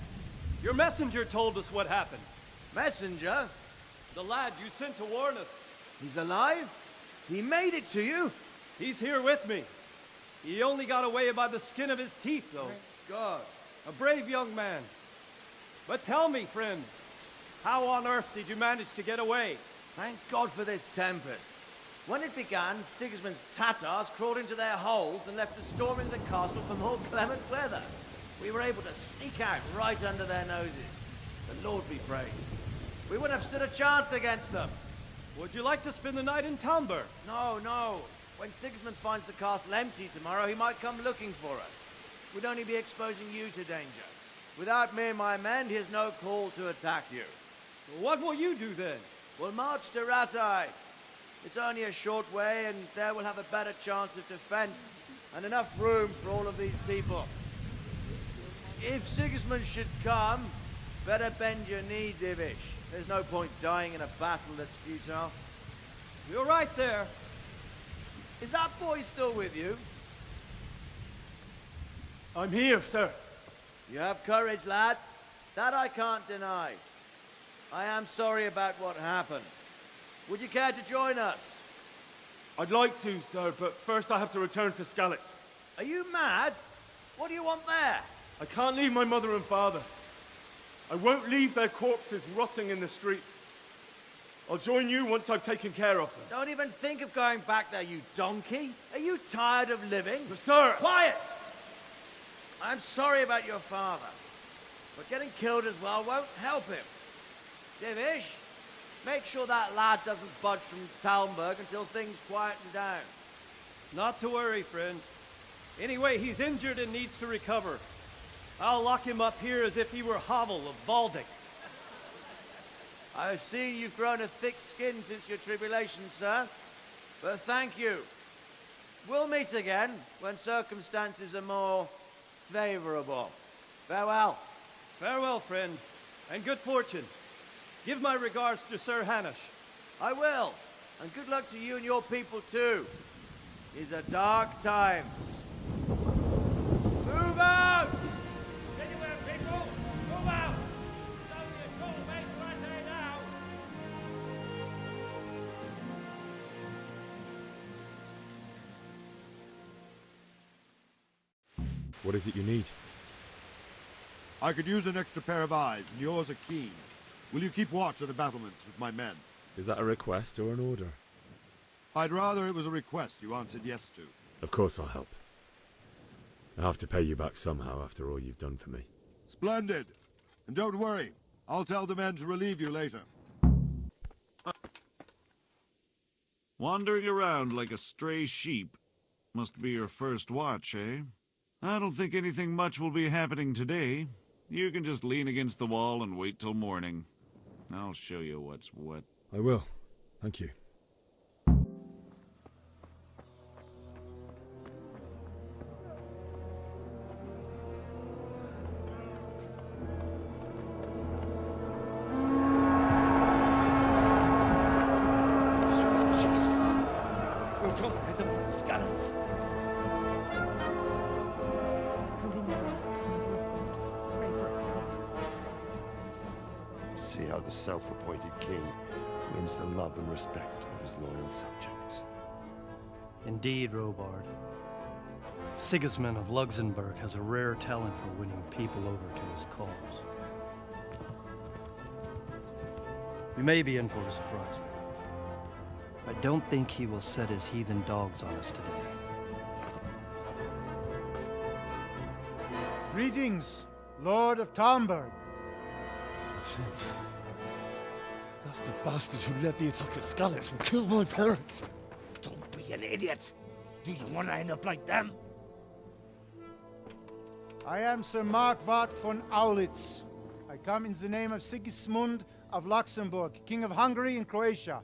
Your messenger told us what happened. Messenger? The lad you sent to warn us. He's alive? He made it to you? He's here with me. He only got away by the skin of his teeth, though. Thank God. A brave young man. But tell me, friend, how on earth did you manage to get away? Thank God for this tempest. When it began, Sigismund's Tatars crawled into their holes and left us storming the castle for more clement weather. We were able to sneak out right under their noses. The Lord be praised. We wouldn't have stood a chance against them. Would you like to spend the night in Talmberg? No, no. When Sigismund finds the castle empty tomorrow, he might come looking for us. We'd only be exposing you to danger. Without me and my men, he has no call to attack you. What will you do then? We'll march to Ratai. It's only a short way, and there we'll have a better chance of defense and enough room for all of these people. If Sigismund should come, better bend your knee, Divish. There's no point dying in a battle that's futile. You're right there. Is that boy still with you? I'm here, sir. You have courage, lad. That I can't deny. I am sorry about what happened. Would you care to join us? I'd like to, sir, but first I have to return to Skalitz. Are you mad? What do you want there? I can't leave my mother and father. I won't leave their corpses rotting in the street. I'll join you once I've taken care of them. Don't even think of going back there, you donkey. Are you tired of living? But sir! Quiet! I'm sorry about your father, but getting killed as well won't help him. Divish, make sure that lad doesn't budge from Talmberg until things quieten down. Not to worry, friend. Anyway, he's injured and needs to recover. I'll lock him up here as if he were Havel of Baldic. I've seen you've grown a thick skin since your tribulation, sir. But thank you. We'll meet again when circumstances are more favorable. Farewell. Farewell, friend, and good fortune. Give my regards to Sir Hanush. I will. And good luck to you and your people, too. These are dark times. Move out! Anywhere, people! Move out! It's only a short way to Ratai now! What is it you need? I could use an extra pair of eyes, and yours are keen. Will you keep watch on the battlements with my men? Is that a request or an order? I'd rather it was a request you answered yes to. Of course I'll help. I have to pay you back somehow after all you've done for me. Splendid! And don't worry, I'll tell the men to relieve you later. Wandering around like a stray sheep. Must be your first watch, eh? I don't think anything much will be happening today. You can just lean against the wall and wait till morning. I'll show you what's what. I will. Thank you. Sweet Jesus! We're gonna head them like Skalitz. see how the self-appointed king wins the love and respect of his loyal subjects. Indeed, Robard. Sigismund of Luxembourg has a rare talent for winning people over to his cause. We may be in for a surprise, though. I don't think he will set his heathen dogs on us today. Greetings, Lord of Talmberg. That's the bastard who led the attack at Skalitz and killed my parents. Don't be an idiot. Do you want to end up like them? I am Sir Markwart von Aulitz. I come in the name of Sigismund of Luxembourg, King of Hungary and Croatia,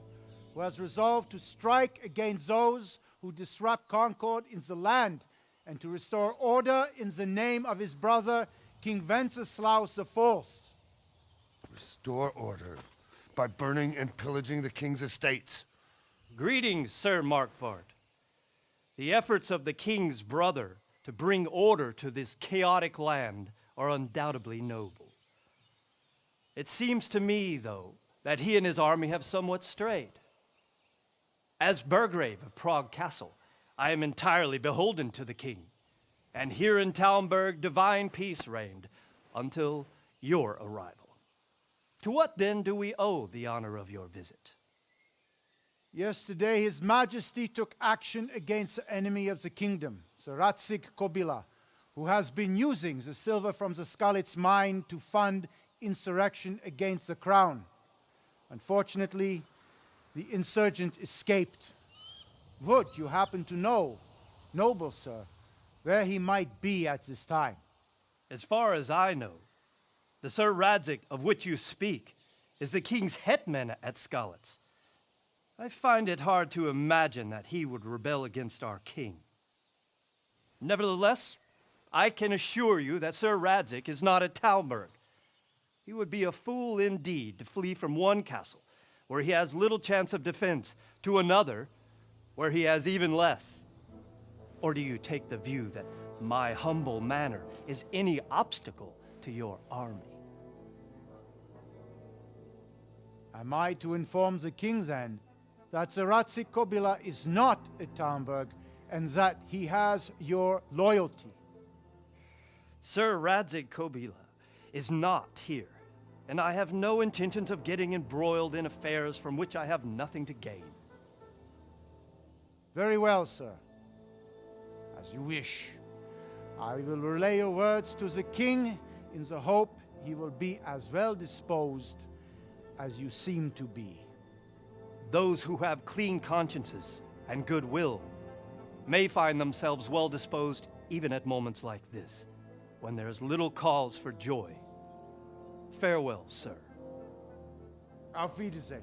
who has resolved to strike against those who disrupt concord in the land and to restore order in the name of his brother, King Wenceslaus IV. Restore order by burning and pillaging the king's estates. Greetings, Sir Markwart. The efforts of the king's brother to bring order to this chaotic land are undoubtedly noble. It seems to me, though, that he and his army have somewhat strayed. As Burgrave of Prague Castle, I am entirely beholden to the king, and here in Talmberg divine peace reigned until your arrival. To what then do we owe the honor of your visit? Yesterday, His Majesty took action against the enemy of the kingdom, Sir Radzig Kobyla, who has been using the silver from the Skalitz mine to fund insurrection against the crown. Unfortunately, the insurgent escaped. Would you happen to know, noble sir, where he might be at this time? As far as I know, the Sir Radzig of which you speak is the king's hetman at Skalitz. I find it hard to imagine that he would rebel against our king. Nevertheless, I can assure you that Sir Radzig is not at Talmberg. He would be a fool indeed to flee from one castle, where he has little chance of defense, to another, where he has even less. Or do you take the view that my humble manner is any obstacle to your army? Am I to inform the king then that Sir Radzig Kobyla is not at Talmberg and that he has your loyalty? Sir Radzig Kobyla is not here, and I have no intentions of getting embroiled in affairs from which I have nothing to gain. Very well, sir. As you wish. I will relay your words to the king in the hope he will be as well disposed as you seem to be. Those who have clean consciences and goodwill may find themselves well disposed even at moments like this, when there is little cause for joy. Farewell, sir. Auf Wiedersehen.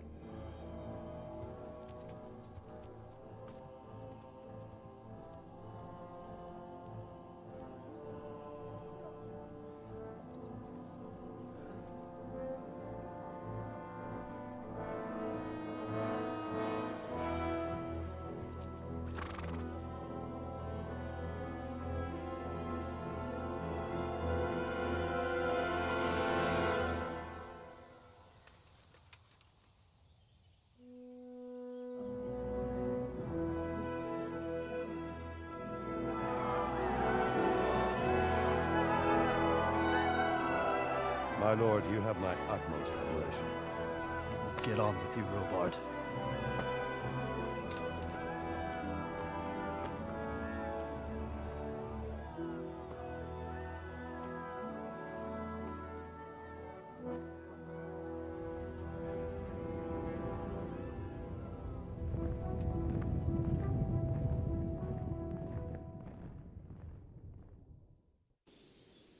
My lord, you have my utmost admiration. Get on with you, Robard.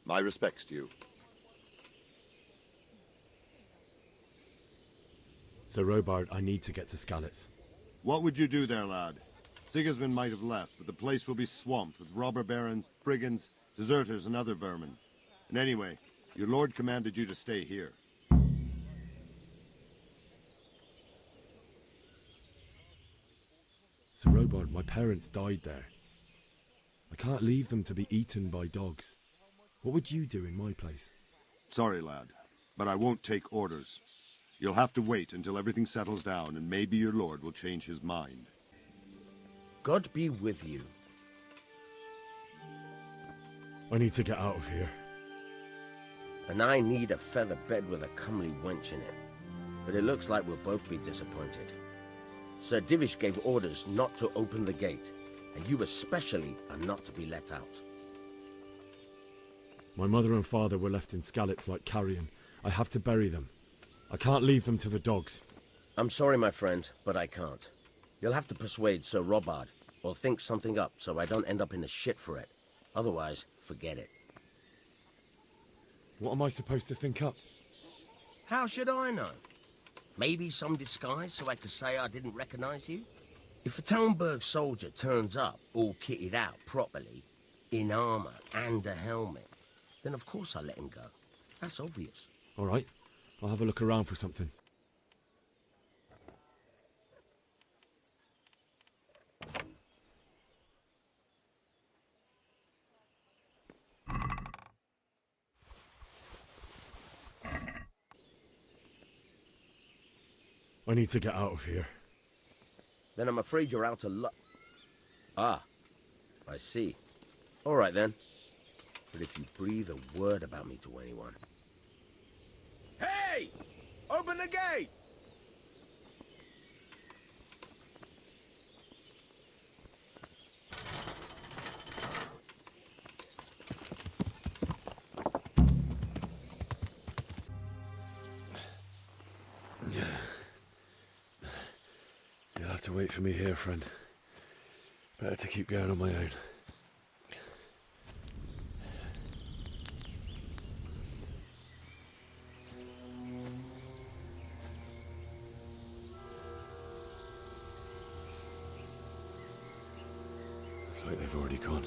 My respects to you. Sir Robard, I need to get to Skalitz. What would you do there, lad? Sigismund might have left, but the place will be swamped with robber barons, brigands, deserters, and other vermin. And anyway, your lord commanded you to stay here. Sir Robard, my parents died there. I can't leave them to be eaten by dogs. What would you do in my place? Sorry, lad. but I won't take orders. You'll have to wait until everything settles down, and maybe your lord will change his mind. God be with you. I need to get out of here. And I need a feather bed with a comely wench in it. But it looks like we'll both be disappointed. Sir Divish gave orders not to open the gate, and you especially are not to be let out. My mother and father were left in Skalitz like carrion. I have to bury them. I can't leave them to the dogs. I'm sorry, my friend, but I can't. You'll have to persuade Sir Robard, or think something up so I don't end up in the shit for it. Otherwise, forget it. What am I supposed to think up? How should I know? Maybe some disguise so I could say I didn't recognize you? If a Talmberg soldier turns up all kitted out properly, in armor and a helmet, then of course I'll let him go. That's obvious. All right, I'll have a look around for something. I need to get out of here. Then I'm afraid you're out of luck. Ah, I see. All right then. But if you breathe a word about me to anyone... Hey! Open the gate! You'll have to wait for me here, friend. Better to keep going on my own. It's like they've already gone.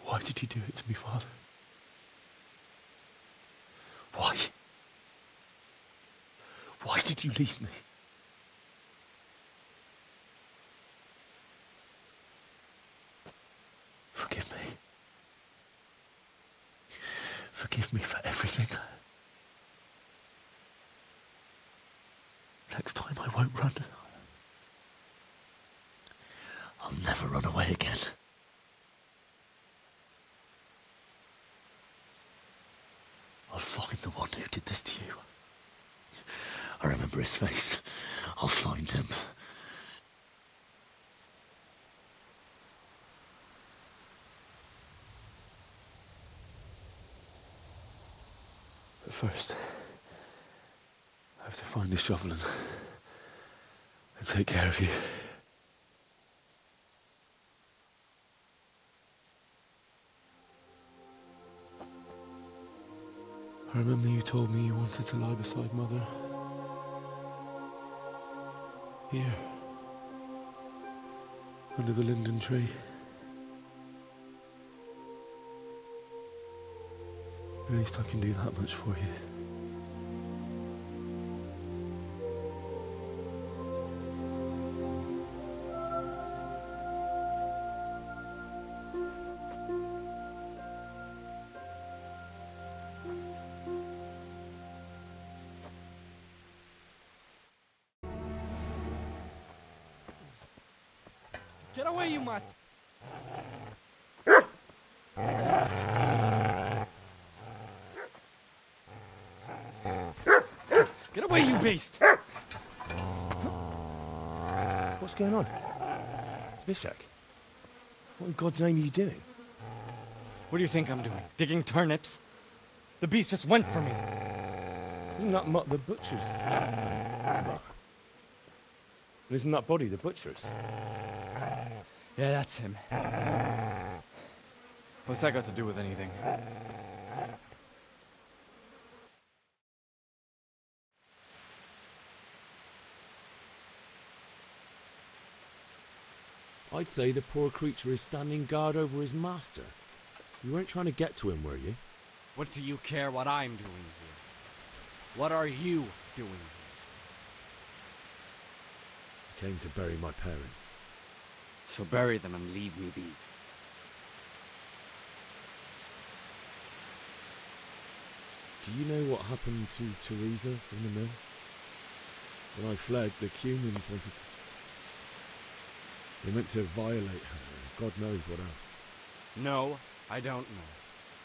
Why did you do it to me, Father? Why? Why did you leave me? Forgive me. Forgive me for everything. Next time I won't run. I'll never run away again. I'll find the one who did this to you. I remember his face. I'll find him. But first, I have to find this shovel and take care of you. I remember you told me you wanted to lie beside Mother. Here. Under the linden tree. At least I can do that much for you. Get away, you mutt! Get away, you beast! What's going on? Zbyszek, what in God's name are you doing? What do you think I'm doing? Digging turnips? The beast just went for me. Isn't that Mutt the butcher's? Mutt? And isn't that body the butcher's? Yeah, that's him. What's that got to do with anything? I'd say the poor creature is standing guard over his master. You weren't trying to get to him, were you? What do you care what I'm doing here? What are you doing here? I came to bury my parents. So bury them and leave me be. Do you know what happened to Teresa from the mill? When I fled, the Cumans wanted to... They meant to violate her, and God knows what else. No, I don't know.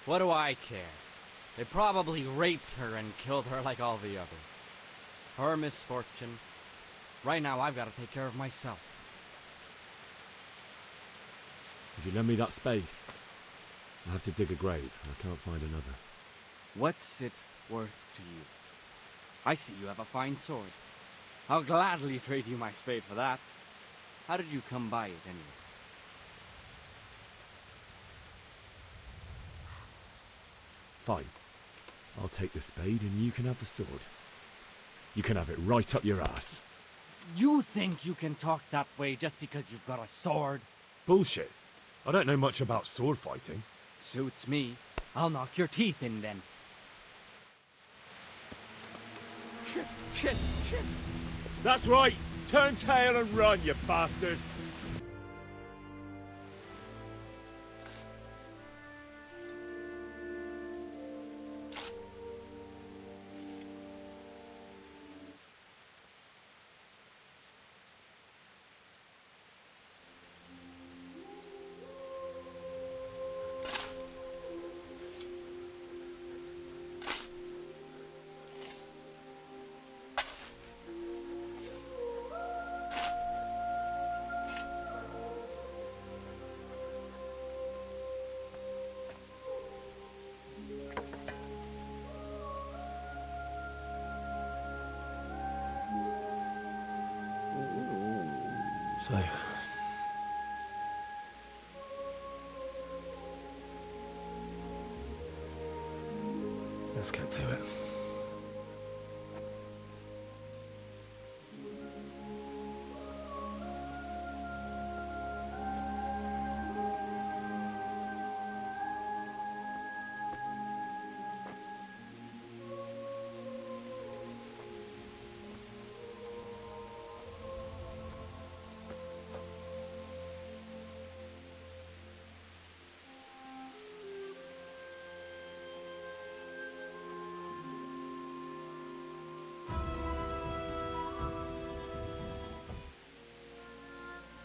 What do I care? They probably raped her and killed her like all the others. Her misfortune. Right now, I've got to take care of myself. Would you lend me that spade? I have to dig a grave. I can't find another. What's it worth to you? I see you have a fine sword. I'll gladly trade you my spade for that. How did you come by it, anyway? Fine. I'll take the spade and you can have the sword. You can have it right up your ass. You think you can talk that way just because you've got a sword? Bullshit. I don't know much about sword fighting. Suits me. I'll knock your teeth in then. Shit. That's right. Turn tail and run, you bastard. So, let's get to it.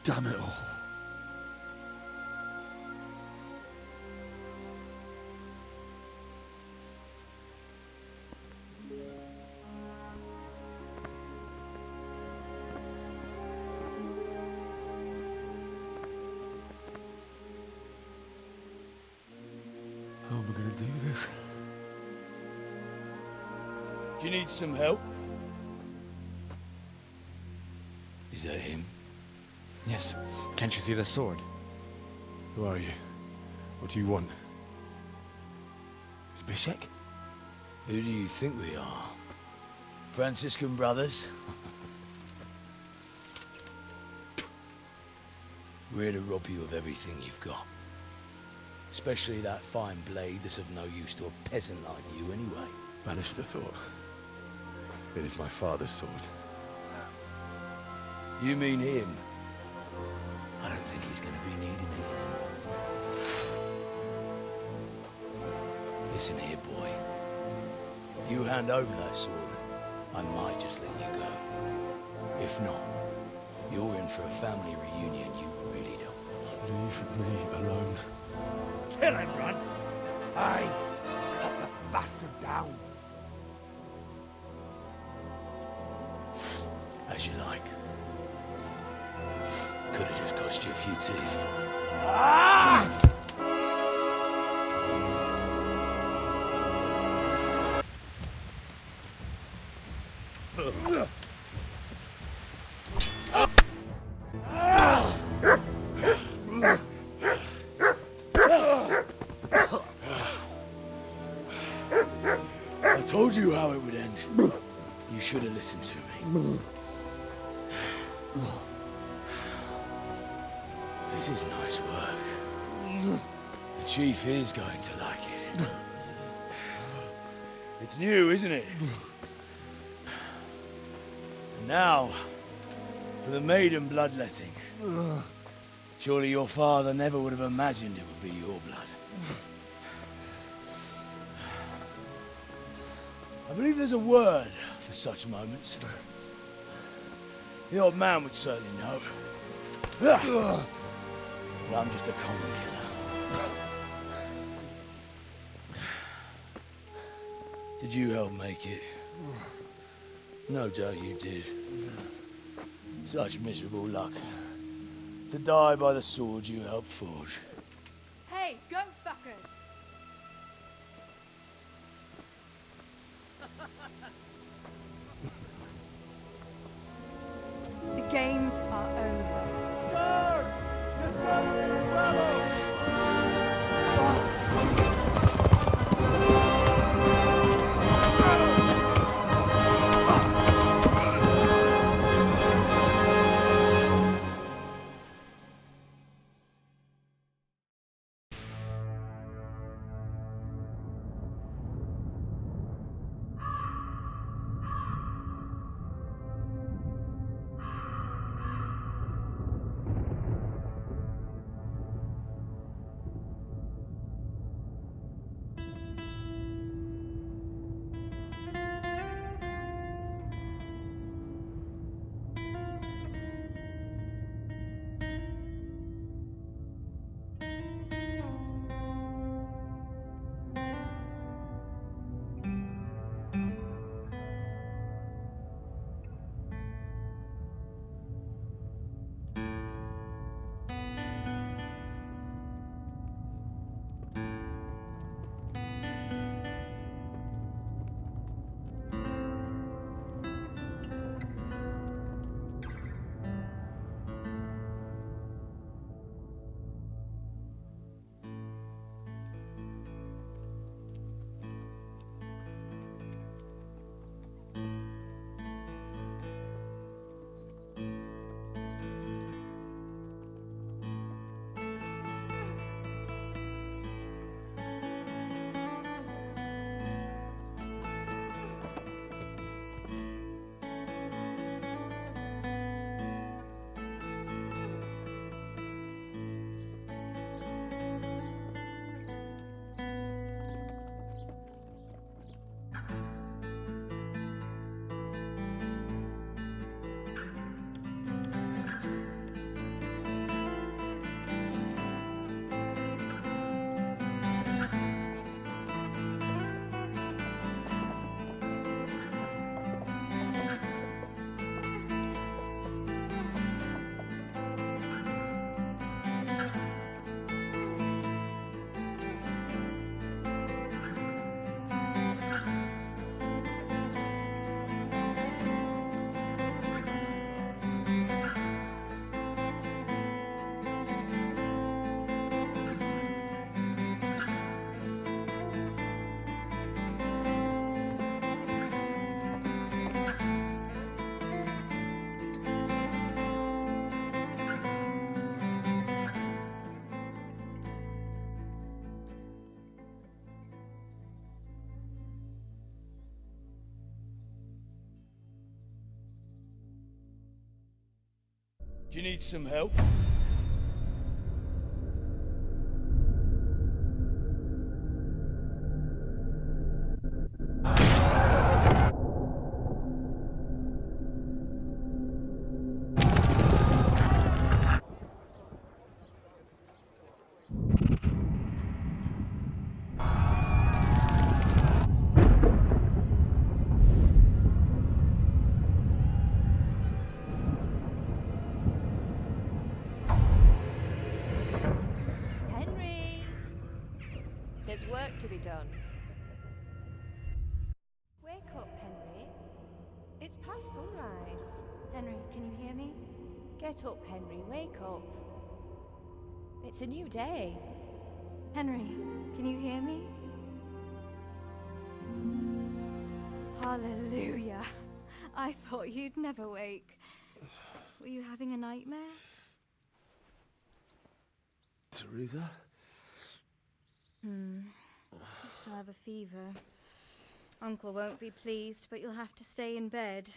Damn it all. How am I going to do this? Do you need some help? Is that him? Yes. Can't you see the sword? Who are you? What do you want? Zbyszek? Who do you think we are? Franciscan brothers? We're here to rob you of everything you've got. Especially that fine blade that's of no use to a peasant like you anyway. Banish the thought. It is my father's sword. You mean him? I don't think he's going to be needing it anymore. Listen here, boy. You hand over that sword, I might just let you go. If not, you're in for a family reunion you really Leave me alone. Kill him, Runt! Aye! Cut the bastard down! As you like. Could have just cost you a few teeth. Ah! I told you how it would end. You should have listened to me. This is nice work. The chief is going to like it. It's new, isn't it? And now, for the maiden bloodletting. Surely your father never would have imagined it would be your blood. I believe there's a word for such moments. The old man would certainly know. But I'm just a common killer. Did you help make it? No doubt you did. Such miserable luck. To die by the sword you helped forge. Hey, go fuckers! The games are over. Guard! This one's bravo! Do you need some help? past sunrise. Henry, can you hear me? Get up, Henry, wake up. It's a new day. Henry, can you hear me? Hallelujah. I thought you'd never wake. Were you having a nightmare? Teresa? You still have a fever. Uncle won't be pleased, but you'll have to stay in bed.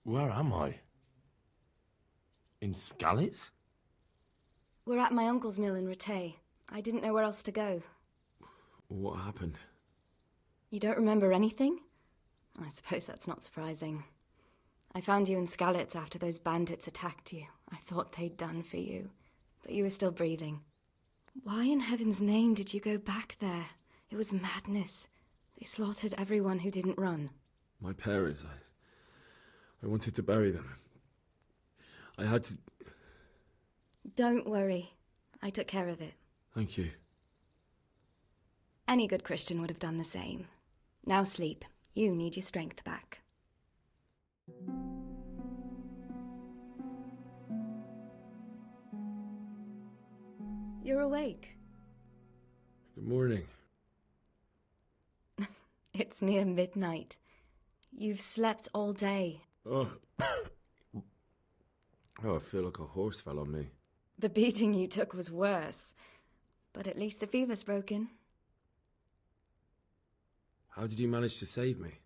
Where am I? In Skalitz? We're at my uncle's mill in Rattay. I didn't know where else to go. What happened? You don't remember anything? I suppose that's not surprising. I found you in Skalitz after those bandits attacked you. I thought they'd done for you, but you were still breathing. Why in heaven's name did you go back there? It was madness. They slaughtered everyone who didn't run. My parents, I wanted to bury them. I had to... Don't worry. I took care of it. Thank you. Any good Christian would have done the same. Now sleep. You need your strength back. You're awake. Good morning. It's near midnight. You've slept all day. Oh. Oh, I feel like a horse fell on me. The beating you took was worse. But at least the fever's broken. How did you manage to save me?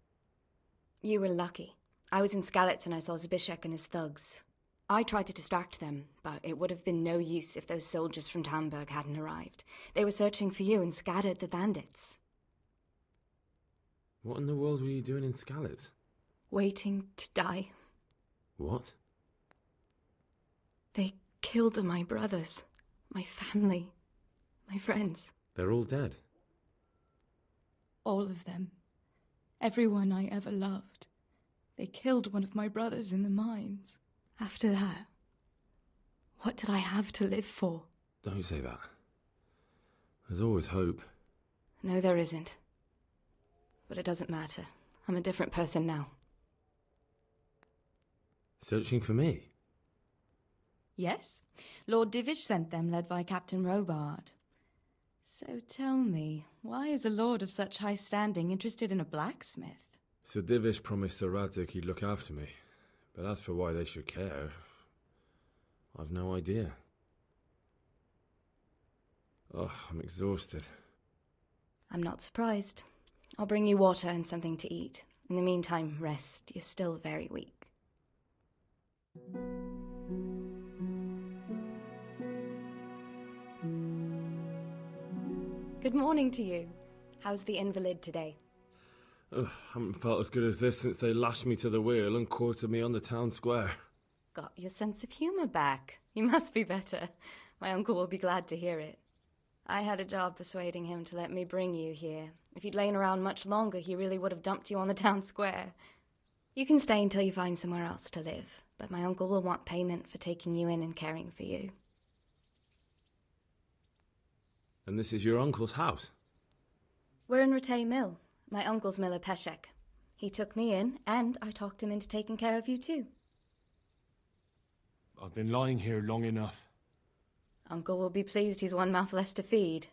You were lucky. I was in Skalitz and I saw Zbyszek and his thugs. I tried to distract them, but it would have been no use if those soldiers from Tamburg hadn't arrived. They were searching for you and scattered the bandits. What in the world were you doing in Skalitz? Waiting to die. What? They killed my brothers, my family, my friends. They're all dead. All of them. Everyone I ever loved. They killed one of my brothers in the mines. After that, what did I have to live for? Don't say that. There's always hope. No, there isn't. But it doesn't matter. I'm a different person now. Searching for me? Yes. Lord Divish sent them, led by Captain Robard. So tell me, why is a lord of such high standing interested in a blacksmith? Sir Divish promised Sir Radzig he'd look after me. But as for why they should care, I've no idea. Oh, I'm exhausted. I'm not surprised. I'll bring you water and something to eat. In the meantime, rest. You're still very weak. Good morning to you. How's the invalid today? Ugh, haven't felt as good as this since they lashed me to the wheel and quartered me on the town square. Got your sense of humour back. You must be better. My uncle will be glad to hear it. I had a job persuading him to let me bring you here. If you'd lain around much longer, he really would have dumped you on the town square. You can stay until you find somewhere else to live, but my uncle will want payment for taking you in and caring for you. And this is your uncle's house? We're in Rattay Mill. My uncle's miller Peshek. He took me in, and I talked him into taking care of you too. I've been lying here long enough. Uncle will be pleased he's one mouth less to feed.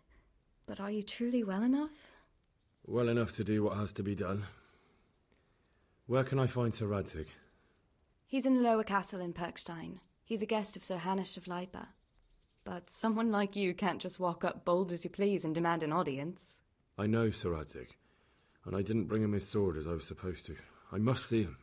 But are you truly well enough? Well enough to do what has to be done. Where can I find Sir Radzig? He's in the lower castle in Perkstein. He's a guest of Sir Hanush of Leipa. But someone like you can't just walk up bold as you please and demand an audience. I know Sir Radzig, and I didn't bring him his sword as I was supposed to. I must see him.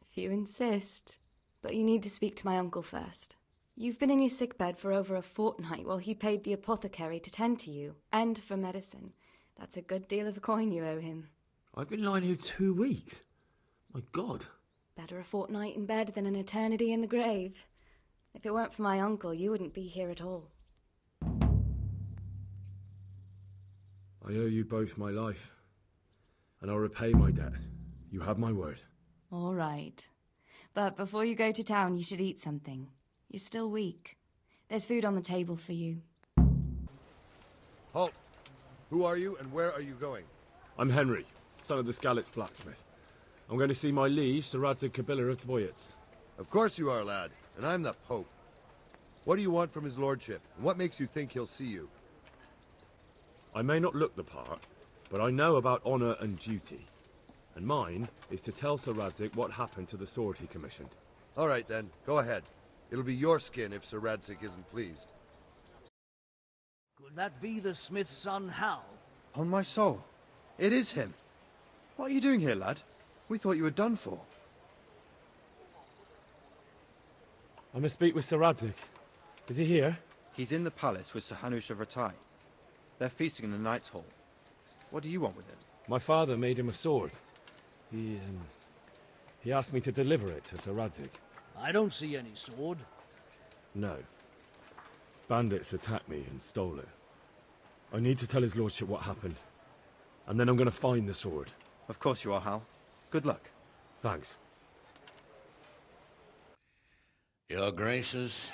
If you insist. But you need to speak to my uncle first. You've been in your sickbed for over a fortnight while he paid the apothecary to tend to you, and for medicine. That's a good deal of a coin you owe him. I've been lying here 2 weeks. My God. Better a fortnight in bed than an eternity in the grave. If it weren't for my uncle, you wouldn't be here at all. I owe you both my life, and I'll repay my debt. You have my word. All right. But before you go to town, you should eat something. You're still weak. There's food on the table for you. Who are you, and where are you going? I'm Henry, son of the Skalitz blacksmith. I'm going to see my liege, Sir Radzig Kobyla of Dvoyets. Of course you are, lad, and I'm the Pope. What do you want from his lordship, and what makes you think he'll see you? I may not look the part, but I know about honor and duty. And mine is to tell Sir Radzig what happened to the sword he commissioned. All right, then. Go ahead. It'll be your skin if Sir Radzig isn't pleased. Could that be the smith's son, Hal? On my soul. It is him. What are you doing here, lad? We thought you were done for. I must speak with Sir Radzig. Is he here? He's in the palace with Sir Hanush of Rattay. They're feasting in the Knight's Hall. What do you want with him? My father made him a sword. He asked me to deliver it to Sir Radzig. I don't see any sword. No. Bandits attacked me and stole it. I need to tell his lordship what happened. And then I'm going to find the sword. Of course you are, Hal. Good luck. Thanks. Your Graces,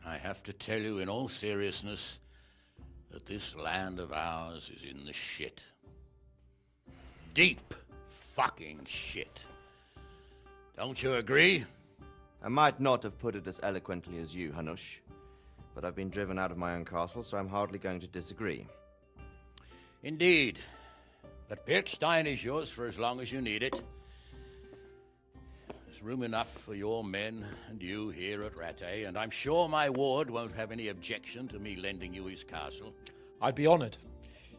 I have to tell you in all seriousness that this land of ours is in the shit. Deep fucking shit. Don't you agree? I might not have put it as eloquently as you, Hanush, but I've been driven out of my own castle, so I'm hardly going to disagree. Indeed. But Pirkstein is yours for as long as you need it. There's room enough for your men and you here at Rattay, and I'm sure my ward won't have any objection to me lending you his castle. I'd be honored.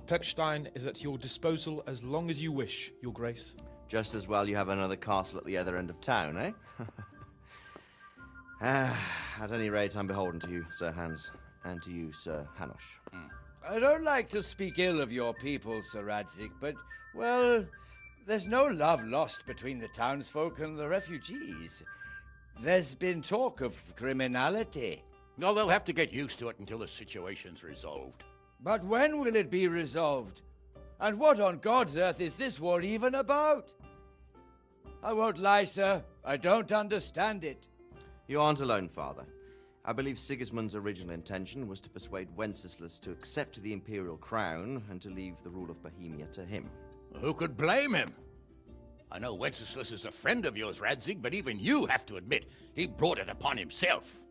Pirkstein is at your disposal as long as you wish, Your Grace. Just as well you have another castle at the other end of town, eh? At any rate, I'm beholden to you, Sir Hans, and to you, Sir Hanush. I don't like to speak ill of your people, Sir Radzig, but, well, there's no love lost between the townsfolk and the refugees. There's been talk of criminality. Well, they'll have to get used to it until the situation's resolved. But when will it be resolved? And what on God's earth is this war even about? I won't lie, sir. I don't understand it. You aren't alone, Father. I believe Sigismund's original intention was to persuade Wenceslas to accept the imperial crown and to leave the rule of Bohemia to him. Who could blame him? I know Wenceslas is a friend of yours, Radzig, but even you have to admit he brought it upon himself.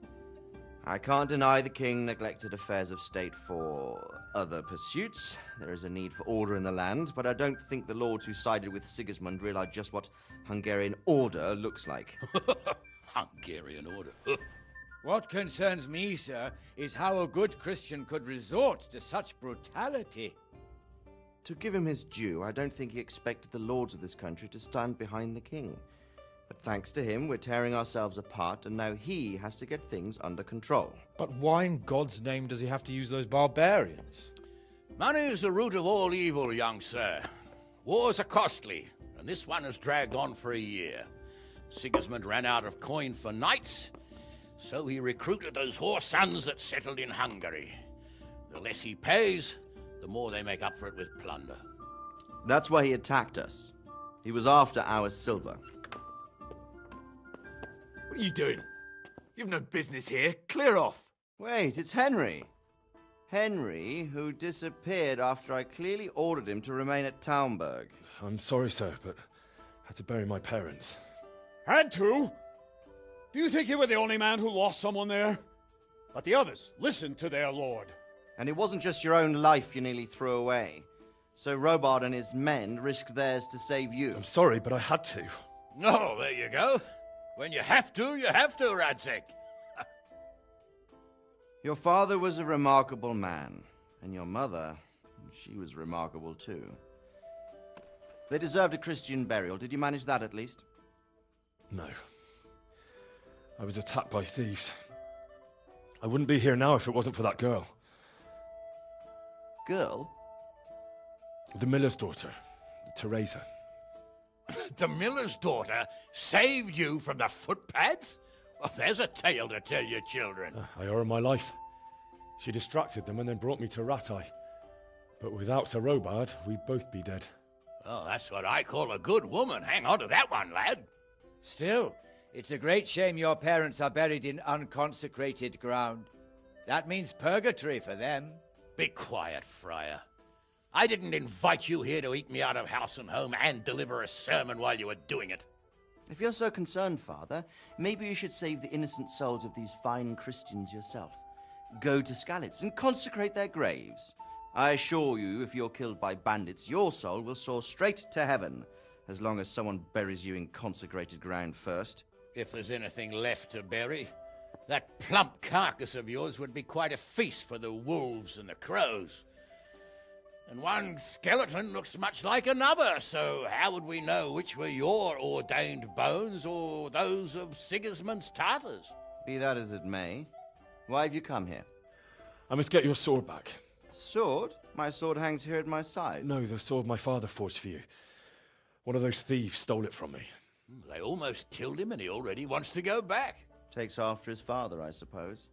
I can't deny the king neglected affairs of state for other pursuits. There is a need for order in the land, but I don't think the lords who sided with Sigismund realized just what Hungarian order looks like. Hungarian order? What concerns me, sir, is how a good Christian could resort to such brutality. To give him his due, I don't think he expected the lords of this country to stand behind the king. But thanks to him, we're tearing ourselves apart, and now he has to get things under control. But why in God's name does he have to use those barbarians? Money is the root of all evil, young sir. Wars are costly, and this one has dragged on for a year. Sigismund ran out of coin for knights, so he recruited those whore sons that settled in Hungary. The less he pays, the more they make up for it with plunder. That's why he attacked us. He was after our silver. What are you doing? You've no business here. Clear off. Wait, it's Henry. Henry, who disappeared after I clearly ordered him to remain at Taunberg. I'm sorry, sir, but I had to bury my parents. Had to? Do you think you were the only man who lost someone there? But the others listened to their lord. And it wasn't just your own life you nearly threw away. So Robard and his men risked theirs to save you. I'm sorry, but I had to. Oh, there you go. When you have to, Radzig. Your father was a remarkable man, and your mother, she was remarkable too. They deserved a Christian burial. Did you manage that at least? No. I was attacked by thieves. I wouldn't be here now if it wasn't for that girl. Girl? The miller's daughter, Teresa. The miller's daughter saved you from the footpads? Well, there's a tale to tell your children. I owe her my life. She distracted them and then brought me to Rattay. But without Sir Robard, we'd both be dead. Oh, that's what I call a good woman. Hang on to that one, lad. Still, it's a great shame your parents are buried in unconsecrated ground. That means purgatory for them. Be quiet, friar. I didn't invite you here to eat me out of house and home and deliver a sermon while you were doing it. If you're so concerned, Father, maybe you should save the innocent souls of these fine Christians yourself. Go to Skalitz and consecrate their graves. I assure you, if you're killed by bandits, your soul will soar straight to heaven, as long as someone buries you in consecrated ground first. If there's anything left to bury, that plump carcass of yours would be quite a feast for the wolves and the crows. And one skeleton looks much like another, so how would we know which were your ordained bones or those of Sigismund's Tartars? Be that as it may, why have you come here? I must get your sword back. Sword? My sword hangs here at my side. No, the sword my father forged for you. One of those thieves stole it from me. They almost killed him and he already wants to go back. Takes after his father, I suppose.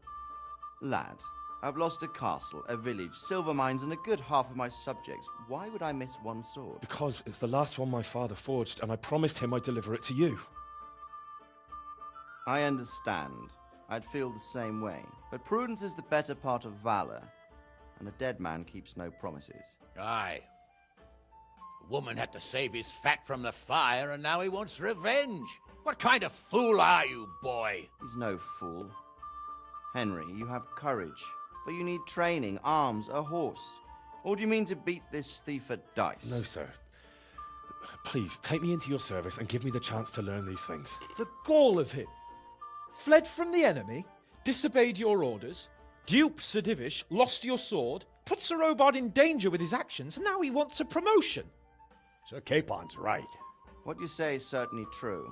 Lad, I've lost a castle, a village, silver mines, and a good half of my subjects. Why would I miss one sword? Because it's the last one my father forged, and I promised him I'd deliver it to you. I understand. I'd feel the same way. But prudence is the better part of valor, and a dead man keeps no promises. Aye. The woman had to save his fat from the fire, and now he wants revenge. What kind of fool are you, boy? He's no fool. Henry, you have courage, but you need training, arms, a horse. Or do you mean to beat this thief at dice? No, sir. Please, take me into your service and give me the chance to learn these things. The gall of him. Fled from the enemy, disobeyed your orders, duped Sir Divish, lost your sword, put Sir Robard in danger with his actions, and now he wants a promotion. Sir Capon's right. What you say is certainly true,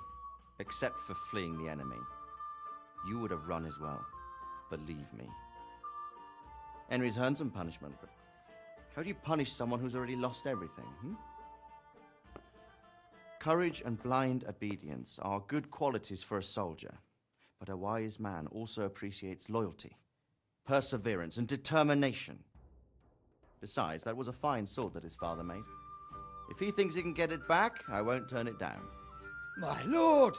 except for fleeing the enemy. You would have run as well, believe me. Henry's earned some punishment, but how do you punish someone who's already lost everything, Courage and blind obedience are good qualities for a soldier, but a wise man also appreciates loyalty, perseverance, and determination. Besides, that was a fine sword that his father made. If he thinks he can get it back, I won't turn it down. My lord,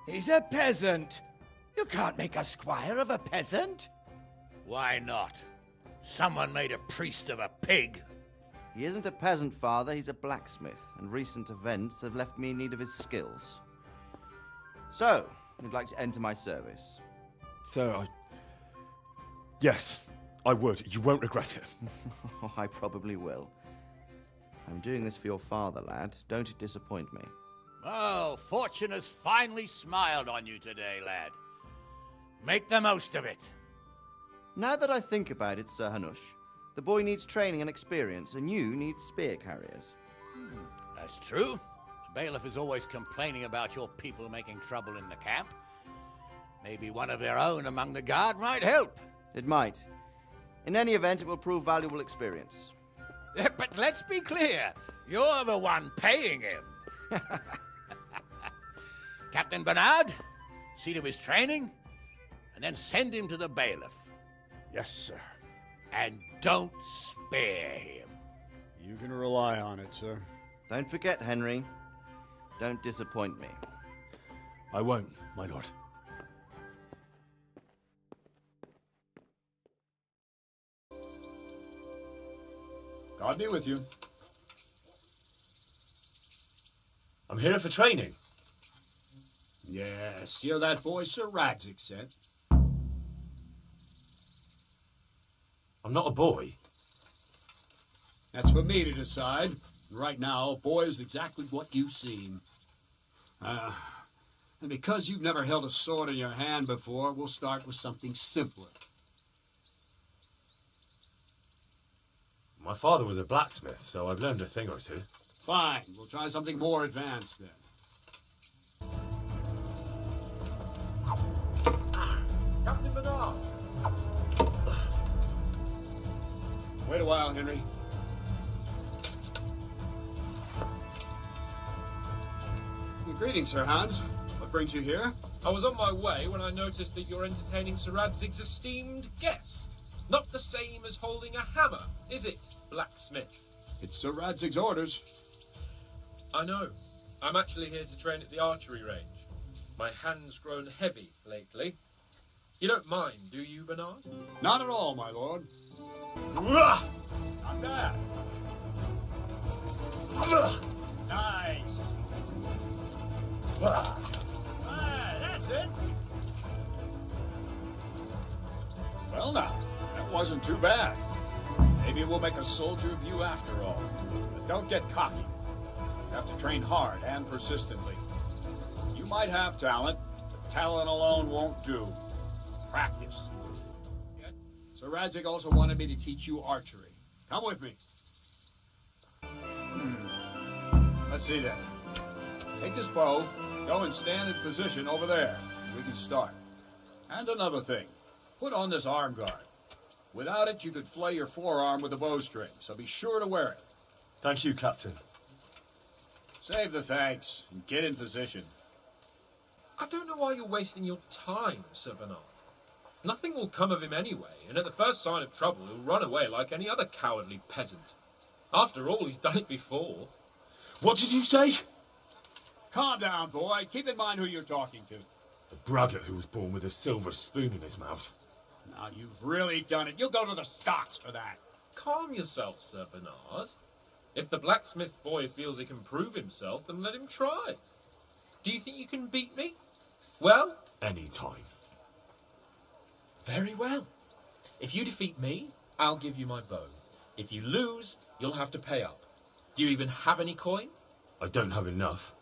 he's a peasant. You can't make a squire of a peasant. Why not? Someone made a priest of a pig. He isn't a peasant, Father, he's a blacksmith, and recent events have left me in need of his skills. So, you'd like to enter my service? Sir, Yes, I would. You won't regret it. I probably will. I'm doing this for your father, lad. Don't disappoint me. Oh, fortune has finally smiled on you today, lad. Make the most of it. Now that I think about it, Sir Hanush, the boy needs training and experience, and you need spear carriers. That's true. The bailiff is always complaining about your people making trouble in the camp. Maybe one of their own among the guard might help. It might. In any event, it will prove valuable experience. But let's be clear. You're the one paying him. Captain Bernard, see to his training, and then send him to the bailiff. Yes, sir. And don't spare him. You can rely on it, sir. Don't forget, Henry. Don't disappoint me. I won't, my lord. God be with you. I'm here for training. Yes, you're that boy Sir Radzik said. I'm not a boy. That's for me to decide. Right now, a boy is exactly what you seem. And because you've never held a sword in your hand before, we'll start with something simpler. My father was a blacksmith, so I've learned a thing or two. Fine, we'll try something more advanced then. Captain Bernard! Wait a while, Henry. Greetings, Sir Hans. What brings you here? I was on my way when I noticed that you're entertaining Sir Radzig's esteemed guest. Not the same as holding a hammer, is it, blacksmith? It's Sir Radzig's orders. I know. I'm actually here to train at the archery range. My hand's grown heavy lately. You don't mind, do you, Bernard? Not at all, my lord. Not bad. Nice. That's it. Well now, that wasn't too bad. Maybe we'll make a soldier of you after all. But don't get cocky. You have to train hard and persistently. You might have talent, but talent alone won't do. Practice. So Radzik also wanted me to teach you archery. Come with me. Let's see then. Take this bow, go and stand in position over there. We can start. And another thing, put on this arm guard. Without it, you could flay your forearm with a bowstring, so be sure to wear it. Thank you, Captain. Save the thanks and get in position. I don't know why you're wasting your time, Sir Bernard. Nothing will come of him anyway, and at the first sign of trouble, he'll run away like any other cowardly peasant. After all, he's done it before. What did you say? Calm down, boy. Keep in mind who you're talking to. The braggart who was born with a silver spoon in his mouth. Now, you've really done it. You'll go to the stocks for that. Calm yourself, Sir Bernard. If the blacksmith boy feels he can prove himself, then let him try. Do you think you can beat me? Well? Any time. Very well. If you defeat me, I'll give you my bow. If you lose, you'll have to pay up. Do you even have any coin? I don't have enough.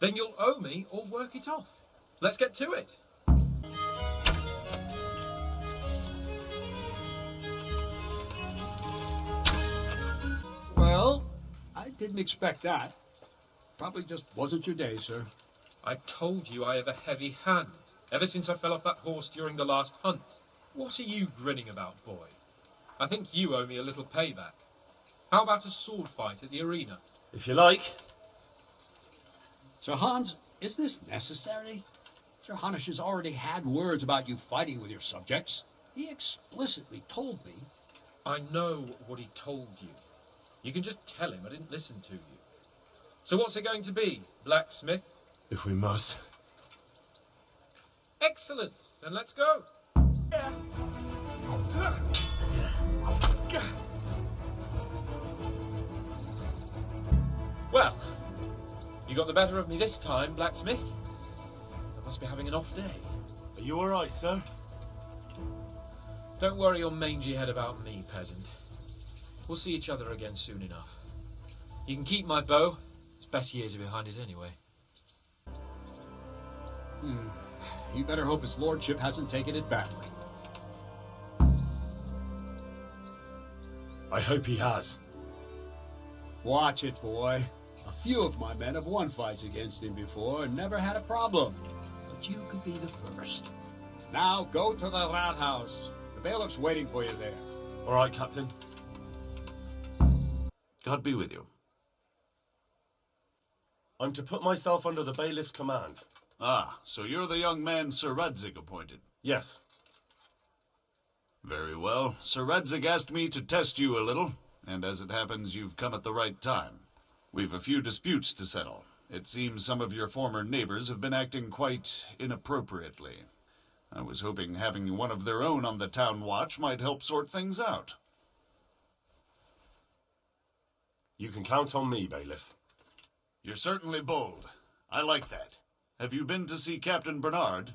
Then you'll owe me or work it off. Let's get to it. Well, I didn't expect that. Probably just wasn't your day, sir. I told you I have a heavy hand, ever since I fell off that horse during the last hunt. What are you grinning about, boy? I think you owe me a little payback. How about a sword fight at the arena? If you like. Sir Hans, is this necessary? Sir Hanush has already had words about you fighting with your subjects. He explicitly told me. I know what he told you. You can just tell him I didn't listen to you. So what's it going to be, blacksmith? If we must. Excellent. Then let's go. Well, you got the better of me this time, blacksmith. I must be having an off day. Are you all right, sir? Don't worry your mangy head about me, peasant. We'll see each other again soon enough. You can keep my bow. Its best years are behind it anyway. You better hope his lordship hasn't taken it badly. I hope he has. Watch it, boy. A few of my men have won fights against him before and never had a problem. But you could be the first. Now go to the Rathaus. The bailiff's waiting for you there. All right, Captain. God be with you. I'm to put myself under the bailiff's command. Ah, so you're the young man Sir Radzik appointed? Yes. Very well. Sir Radzik asked me to test you a little, and as it happens, you've come at the right time. We've a few disputes to settle. It seems some of your former neighbors have been acting quite inappropriately. I was hoping having one of their own on the town watch might help sort things out. You can count on me, bailiff. You're certainly bold. I like that. Have you been to see Captain Bernard?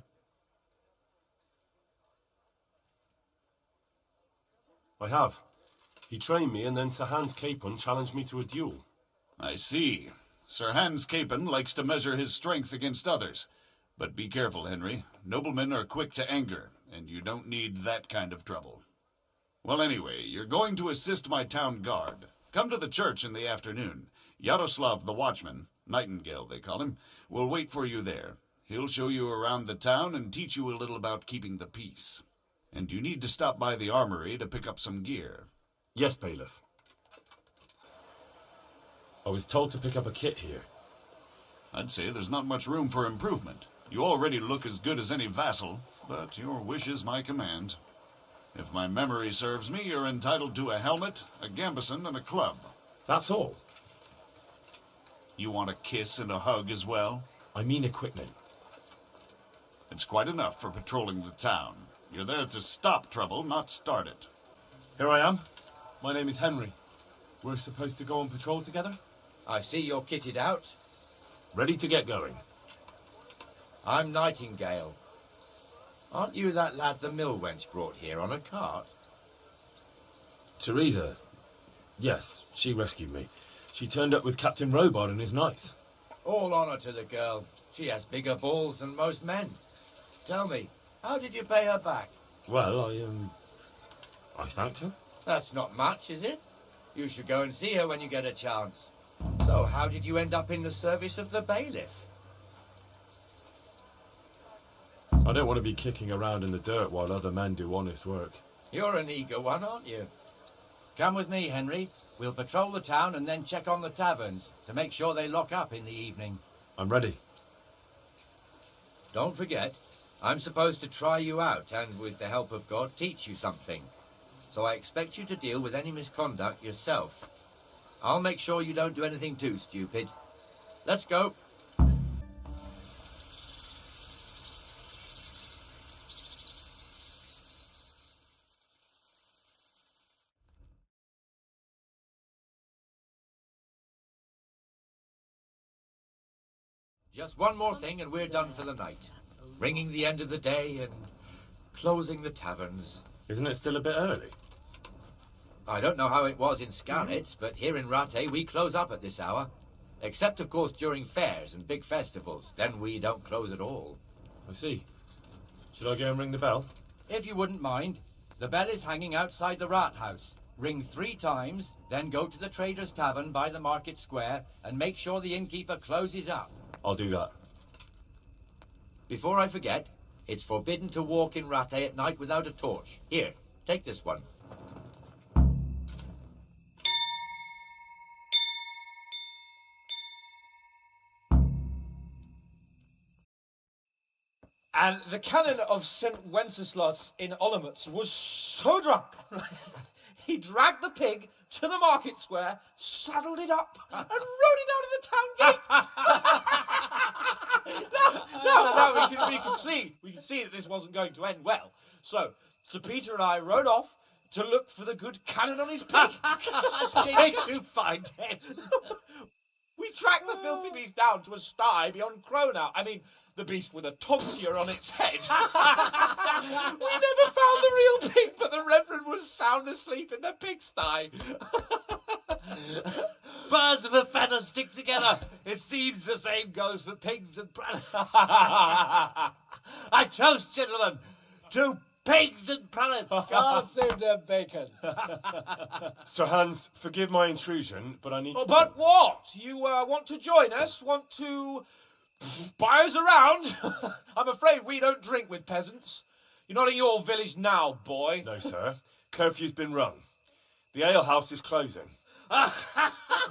I have. He trained me, and then Sir Hans Capon challenged me to a duel. I see. Sir Hans Capon likes to measure his strength against others. But be careful, Henry. Noblemen are quick to anger, and you don't need that kind of trouble. Well, anyway, you're going to assist my town guard. Come to the church in the afternoon. Yaroslav the watchman, Nightingale they call him, will wait for you there. He'll show you around the town and teach you a little about keeping the peace. And you need to stop by the armory to pick up some gear. Yes, bailiff. I was told to pick up a kit here. I'd say there's not much room for improvement. You already look as good as any vassal, but your wish is my command. If my memory serves me, you're entitled to a helmet, a gambeson, and a club. That's all. You want a kiss and a hug as well? I mean equipment. It's quite enough for patrolling the town. You're there to stop trouble, not start it. Here I am. My name is Henry. We're supposed to go on patrol together? I see you're kitted out. Ready to get going. I'm Nightingale. Aren't you that lad the mill wench brought here on a cart? Teresa? Yes, she rescued me. She turned up with Captain Robard and his knights. All honour to the girl. She has bigger balls than most men. Tell me, how did you pay her back? Well, I thanked her. That's not much, is it? You should go and see her when you get a chance. So, how did you end up in the service of the bailiff? I don't want to be kicking around in the dirt while other men do honest work. You're an eager one, aren't you? Come with me, Henry. We'll patrol the town and then check on the taverns to make sure they lock up in the evening. I'm ready. Don't forget, I'm supposed to try you out and, with the help of God, teach you something. So I expect you to deal with any misconduct yourself. I'll make sure you don't do anything too stupid. Let's go. Just one more thing and we're done for the night. Ringing the end of the day and closing the taverns. Isn't it still a bit early? I don't know how it was in Skalitz, but here in Rate we close up at this hour. Except, of course, during fairs and big festivals. Then we don't close at all. I see. Should I go and ring the bell? If you wouldn't mind. The bell is hanging outside the rat house. Ring 3 times, then go to the Trader's Tavern by the market square and make sure the innkeeper closes up. I'll do that. Before I forget, it's forbidden to walk in Rate at night without a torch. Here, take this one. And the canon of St. Wenceslas in Olomouc was so drunk, he dragged the pig to the market square, saddled it up, and rode it out of the town gate. No, we could see that this wasn't going to end well. So, Sir Peter and I rode off to look for the good canon on his pig. Did you find him? We tracked the filthy beast down to a sty beyond Cronau. I mean, the beast with a tonsure on its head. We never found the real pig, but the Reverend was sound asleep in the pigsty. Birds of a feather stick together. It seems the same goes for pigs and prelates. I toast, gentlemen, to pigs and prelates. God save their bacon. Sir Hans, forgive my intrusion, but I need... Oh, but what? You want to join us? Want to buy us around? I'm afraid we don't drink with peasants. You're not in your village now, boy. No, sir. Curfew's been rung. The alehouse is closing.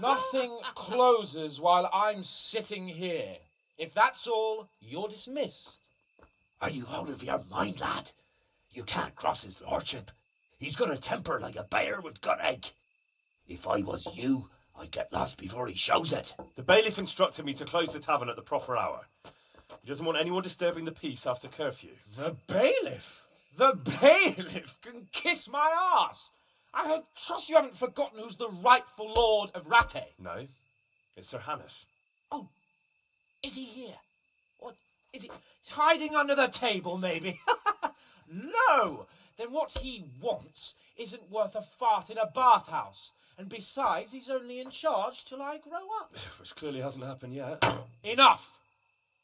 Nothing closes while I'm sitting here. If that's all, you're dismissed. Are you out of your mind, lad? You can't cross his lordship. He's got a temper like a bear with gut ache. If I was you, I'd get lost before he shows it. The bailiff instructed me to close the tavern at the proper hour. He doesn't want anyone disturbing the peace after curfew. The bailiff? The bailiff can kiss my arse. I trust you haven't forgotten who's the rightful lord of Rate. No, it's Sir Hannes. Oh, is he here? What, is he he's hiding under the table, maybe? No! Then what he wants isn't worth a fart in a bathhouse. And besides, he's only in charge till I grow up. Which clearly hasn't happened yet. Enough!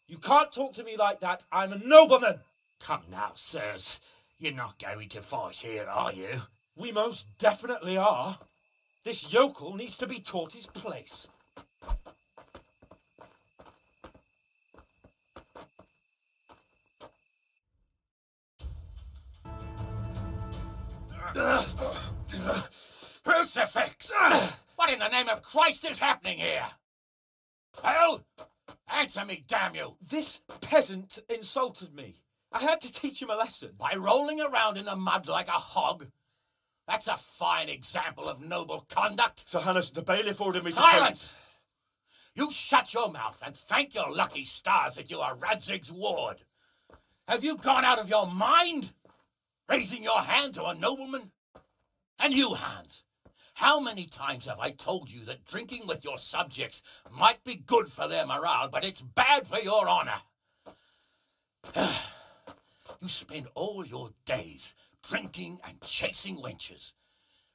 You can't talk to me like that. I'm a nobleman. Come now, sirs. You're not going to fight here, are you? We most definitely are. This yokel needs to be taught his place. Crucifix! What in the name of Christ is happening here? Hell? Answer me, damn you! This peasant insulted me. I had to teach him a lesson. By rolling around in the mud like a hog? That's a fine example of noble conduct. Sir Hannes, the bailiff ordered me to... Silence! You shut your mouth and thank your lucky stars that you are Radzig's ward. Have you gone out of your mind? Raising your hand to a nobleman? And you, Hans, How many times have I told you that drinking with your subjects might be good for their morale, but it's bad for your honor? You spend all your days drinking and chasing wenches,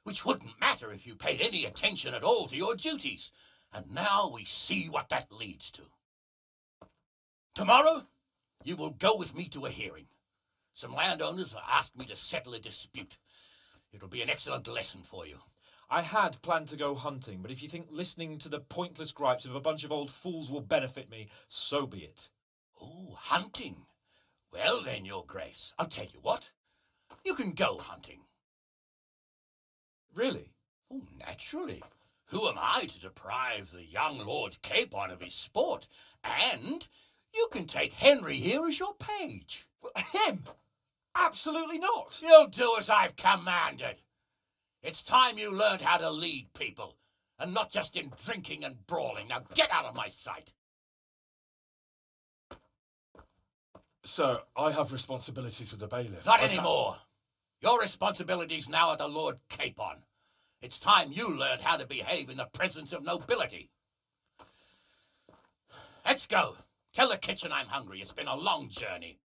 which wouldn't matter if you paid any attention at all to your duties. And now we see what that leads to. Tomorrow, you will go with me to a hearing. Some landowners have asked me to settle a dispute. It'll be an excellent lesson for you. I had planned to go hunting, but if you think listening to the pointless gripes of a bunch of old fools will benefit me, so be it. Oh, hunting. Well then, Your Grace, I'll tell you what. You can go hunting. Really? Oh, naturally. Who am I to deprive the young Lord Capon of his sport? And you can take Henry here as your page. Him? Absolutely not. You'll do as I've commanded. It's time you learned how to lead people, and not just in drinking and brawling. Now get out of my sight. Sir, I have responsibilities with the bailiff. Not anymore. Your responsibilities now are the Lord Capon. It's time you learned how to behave in the presence of nobility. Let's go. Tell the kitchen I'm hungry. It's been a long journey.